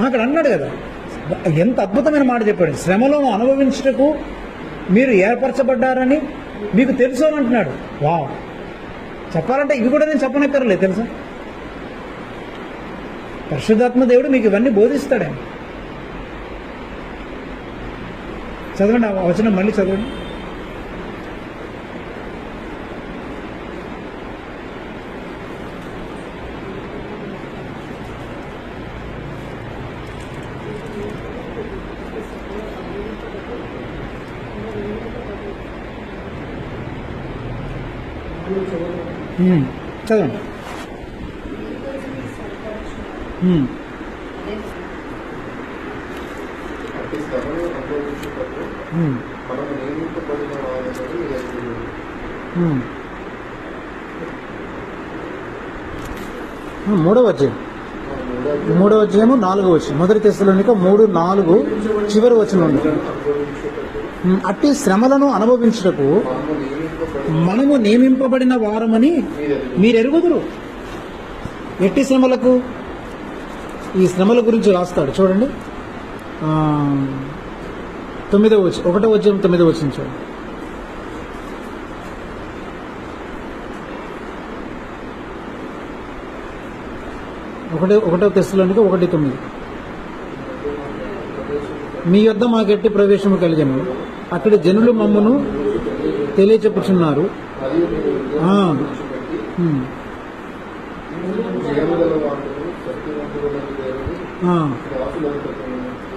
అక్కడ అన్నాడు కదా, ఎంత అద్భుతమైన మాట చెప్పాడు. శ్రమలను అనుభవించుటకు మీరు ఏర్పరచబడ్డారని మీకు తెలుసు అని అంటున్నాడు. వావ్, చెప్పాలంటే ఇవి కూడా నేను చెప్పనక్కర్లేదు తెలుసా. పరిశుద్ధాత్మ దేవుడు మీకు ఇవన్నీ బోధిస్తాడే. చదవండి ఆ వచనం, మళ్ళీ చదవండి. చదవండి. మూడవ అధ్యాయం 4వ వచనం, మొదటి తెస్సలోనిక 3:4 చివరి వచనం ఉంది. అట్టి శ్రమలను అనుభవించుటకు మనము నియమింపబడిన వారమని మీరెరుగుదురు. ఎట్టి శ్రమలకు? ఈ శ్రమల గురించి రాస్తాడు చూడండి. 9వ వచనం, 1వ అధ్యాయం 9వ వచనం చూడండి. ఒకటో తెస్సలోనిక 1:9. మీ యొద్ద మాకెట్టి ప్రవేశము కలిగను, అక్కడి జనులు మమ్మను తెలియచెప్పుచున్నారు.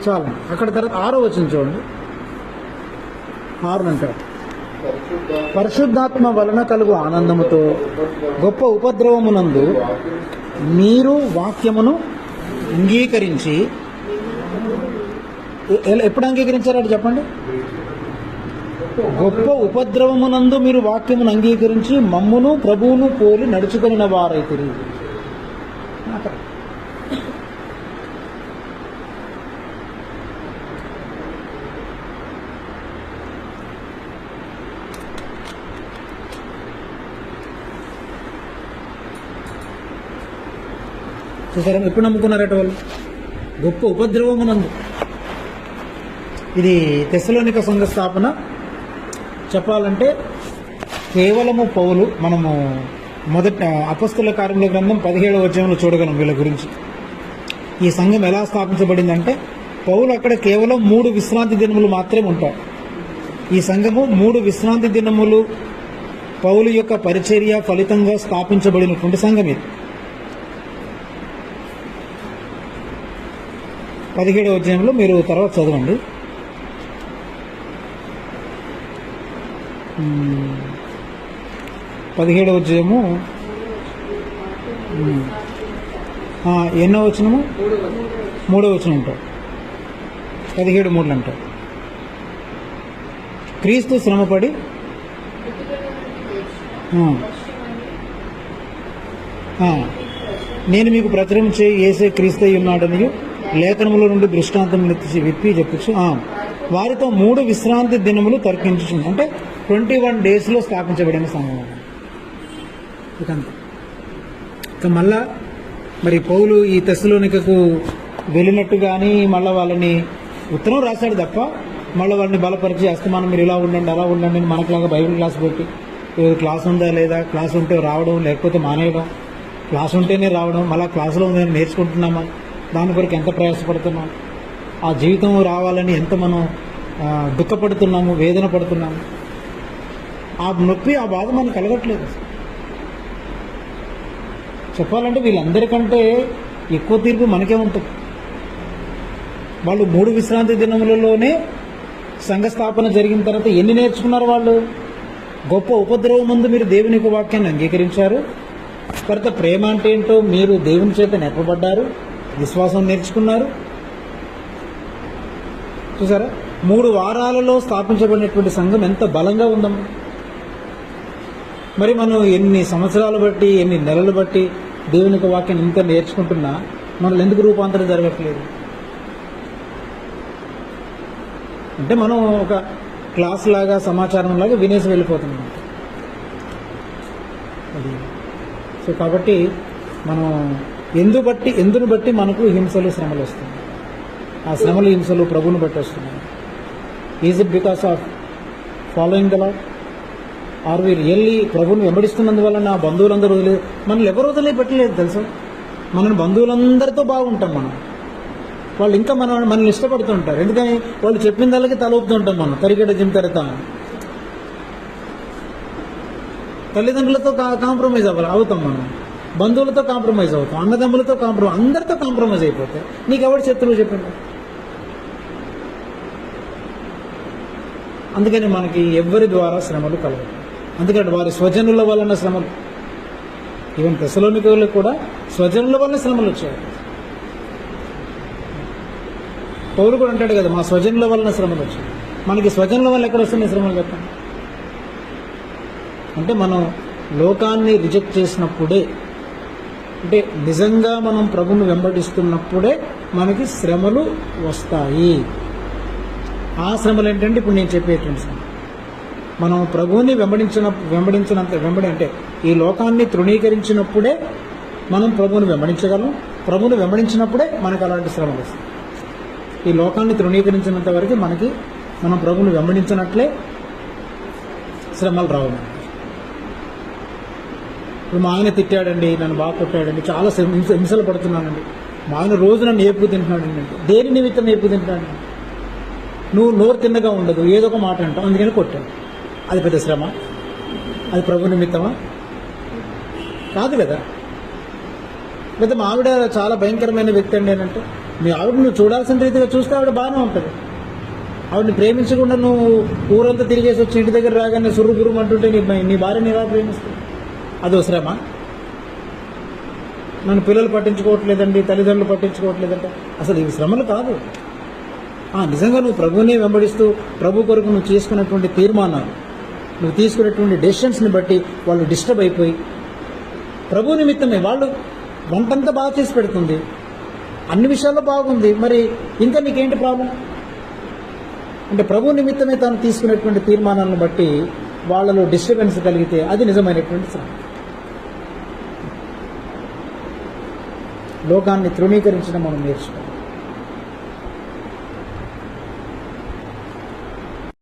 చాలా. అక్కడ తర్వాత 6వ వచనం చూడండి. 6 అంటారు, పరిశుద్ధాత్మ వలన కలుగు ఆనందముతో గొప్ప ఉపద్రవమునందు మీరు వాక్యమును అంగీకరించి. ఎప్పుడు అంగీకరించారు అది చెప్పండి. గొప్ప ఉపద్రవమునందు మీరు వాక్యమును అంగీకరించి మమ్మును ప్రభువును పోలి నడుచుకొనిన వారైతిరి. చూసారా ఎప్పుడు నమ్ముకున్నారట వాళ్ళు? గొప్ప ఉపద్రవమునందు. ఇది తెస్సలోనిక సంఘ స్థాపన చెప్పాలంటే కేవలము పౌలు. మనము మొదట అపొస్తలుల కార్యముల గ్రంథం 17వ అధ్యాయంలో చూడగలం వీళ్ళ గురించి. ఈ సంఘం ఎలా స్థాపించబడిందంటే పౌలు అక్కడ కేవలం 3 విశ్రాంతి దినములు మాత్రమే ఉంటారు. ఈ సంఘము 3 విశ్రాంతి దినములు పౌలు యొక్క పరిచర్య ఫలితంగా స్థాపించబడినటువంటి సంఘం ఇది. 17వ అధ్యాయంలో మీరు తర్వాత చదవండి. 17వ అధ్యాయము ఎన్నో వచనము? 3వ వచనం అంటారు. 17:3 అంటారు. క్రీస్తు శ్రమపడి నేను మీకు ప్రచురం చేయి యేసే క్రీస్తై ఉన్నాడని లేఖనముల నుండి దృష్టాంతం విప్పి చెప్పచ్చు. వారితో 3 విశ్రాంతి దినములు తర్కించుంది. అంటే 21 డేస్లో స్థాపించబడిన సంఘం. ఇక మళ్ళా మరి పౌలు ఈ తెస్సలోనికకు వెళ్ళినట్టు కానీ మళ్ళీ వాళ్ళని ఉత్తరం రాశాడు తప్ప మళ్ళీ వాళ్ళని బలపరిచి అస్తమానం మీరు ఇలా ఉండండి అలా ఉండండి అని మనకులాగా బైబిల్ క్లాస్ పెట్టి క్లాస్ ఉందా లేదా, క్లాస్ ఉంటే రావడం లేకపోతే మానేయడం, క్లాస్ ఉంటేనే రావడం, మళ్ళీ క్లాసులో ఉందని నేర్చుకుంటున్నామా, దాని కొరకు ఎంత ప్రయాసపడుతున్నాం, ఆ జీవితం రావాలని ఎంత మనం దుఃఖపడుతున్నాము, వేదన పడుతున్నాము. ఆ నొప్పి ఆ బాధ మనకు కలగట్లేదు. చెప్పాలంటే వీళ్ళందరికంటే ఎక్కువ తీర్పు మనకే ఉంటుంది. వాళ్ళు 3 విశ్రాంతి దినములలోనే సంఘ స్థాపన జరిగిన తర్వాత ఎన్ని నేర్చుకున్నారు వాళ్ళు? గొప్ప ఉపద్రవం ముందు మీరు దేవుని యొక్క వాక్యాన్ని అంగీకరించారు, తర్వాత ప్రేమ అంటే ఏంటో మీరు దేవుని చేత నేర్పబడ్డారు, విశ్వాసం నేర్చుకున్నారు. చూసారా 3 వారాలలో స్థాపించబడినటువంటి సంఘం ఎంత బలంగా ఉందమ్మా. మరి మనం ఎన్ని సంవత్సరాలు బట్టి ఎన్ని నెలలు బట్టి దేవుని యొక్క వాక్యాన్ని ఇంత నేర్చుకుంటున్నా మనల్ని ఎందుకు రూపాంతరం జరగట్లేదు? అంటే మనం ఒక క్లాస్ లాగా సమాచారం లాగా వినేసి వెళ్ళిపోతున్నాం అది. సో కాబట్టి మనం ఎందును బట్టి మనకు హింసలు శ్రమలు వస్తున్నాయి. ఆ శ్రమలు హింసలు ప్రభువుని బట్టి వస్తున్నాయి. Is it because of following the Lord? Are we really ప్రభువుని వెంబడిస్తున్నందువల్ల నా బంధువులందరూ మనల్ని ఎవరు వదిలిపెట్టలేదు తెలుసా? మన బంధువులందరితో బాగుంటాం మనం. వాళ్ళు ఇంకా మనల్ని ఇష్టపడుతుంటారు. ఎందుకని? వాళ్ళు చెప్పిన దానికి తల ఊపుతుంటాం మనం, తరిగడ జింతరతా. తల్లిదండ్రులతో కాంప్రమైజ్ అవుతాం మనం, బంధువులతో కాంప్రమైజ్ అవుతాం, అన్నదమ్ములతో అందరితో కాంప్రమైజ్ అయిపోతాయి. నీకు ఎవరు శత్రువు చెప్పింది? అందుకని మనకి ఎవరి ద్వారా శ్రమలు కలగదు. అందుకని వారి స్వజనుల వలన శ్రమలు, ఈవెన్ తెస్సలోనికీయులకు కూడా స్వజనుల వలన శ్రమలు వచ్చాయి. పౌలు కూడా అంటాడు కదా, మా స్వజనుల వలన శ్రమలు వచ్చాయి. మనకి స్వజనుల వల్ల ఎక్కడ వస్తున్నాయి శ్రమలు చెప్పండి? అంటే మనం లోకాన్ని రిజెక్ట్ చేసినప్పుడే, అంటే నిజంగా మనం ప్రభువును వెంబడిస్తున్నప్పుడే మనకి శ్రమలు వస్తాయి. ఆ శ్రమలు ఏంటంటే ఇప్పుడు నేను చెప్పేటువంటి శ్రమ. మనం ప్రభువుని వెంబడి ఈ లోకాన్ని తృణీకరించినప్పుడే మనం ప్రభువుని వెంబడించగలం. ప్రభువుని వెంబడించినప్పుడే మనకు అలాంటి శ్రమలు వస్తాయి. ఈ లోకాన్ని తృణీకరించినంత వరకు మనం ప్రభువుని వెంబడించినట్లే శ్రమలు రావు. ఇప్పుడు మా ఆయన తిట్టాడండి, నన్ను బాగా కొట్టాడండి, చాలా హింసలు పడుతున్నానండి, మా ఆయన రోజు నన్ను ఏపుకు తింటున్నాడండి. దేని నిమిత్తం ఏపుకు తింటున్నాడు? నువ్వు నోరు తిన్నగా ఉండదు, ఏదో ఒక మాట అంటావు, అందుకని కొట్టాడు. అది పెద్ద శ్రమ? అది ప్రభు నిమిత్తమా? కాదు కదా. లేదా మా ఆవిడ చాలా భయంకరమైన వ్యక్తి అండి అంటే, మీ ఆవిడ నువ్వు చూడాల్సిన రీతిగా చూస్తే ఆవిడ బాగానే ఉంటుంది. ఆవిడని ప్రేమించకుండా నువ్వు ఊరంతా తిరిగేసి వచ్చి ఇంటి దగ్గర రాగానే సుర్రు అంటుంటే నీ భార్యని ఎలా ప్రేమిస్తుంది? అదో శ్రమ. నన్ను పిల్లలు పట్టించుకోవట్లేదండి, తల్లిదండ్రులు పట్టించుకోవట్లేదంటే అసలు ఇవి శ్రమలు కాదు. నిజంగా నువ్వు ప్రభువునే వెంబడిస్తూ ప్రభు కొరకు నువ్వు చేసుకున్నటువంటి తీర్మానాలు, నువ్వు తీసుకునేటువంటి డెసిషన్స్ని బట్టి వాళ్ళు డిస్టర్బ్ అయిపోయి, ప్రభు నిమిత్తమే వాళ్ళు వంటంతా బాగా చేసి పెడుతుంది, అన్ని విషయాల్లో బాగుంది, మరి ఇంకా నీకేంటి ప్రాబ్లం? అంటే ప్రభు నిమిత్తమే తాను తీసుకునేటువంటి తీర్మానాలను బట్టి వాళ్ళలో డిస్టర్బెన్స్ కలిగితే అది నిజమైనటువంటి శ్రమ. లోకాన్ని తృణీకరించడం మనం నేర్చుకోవాలి.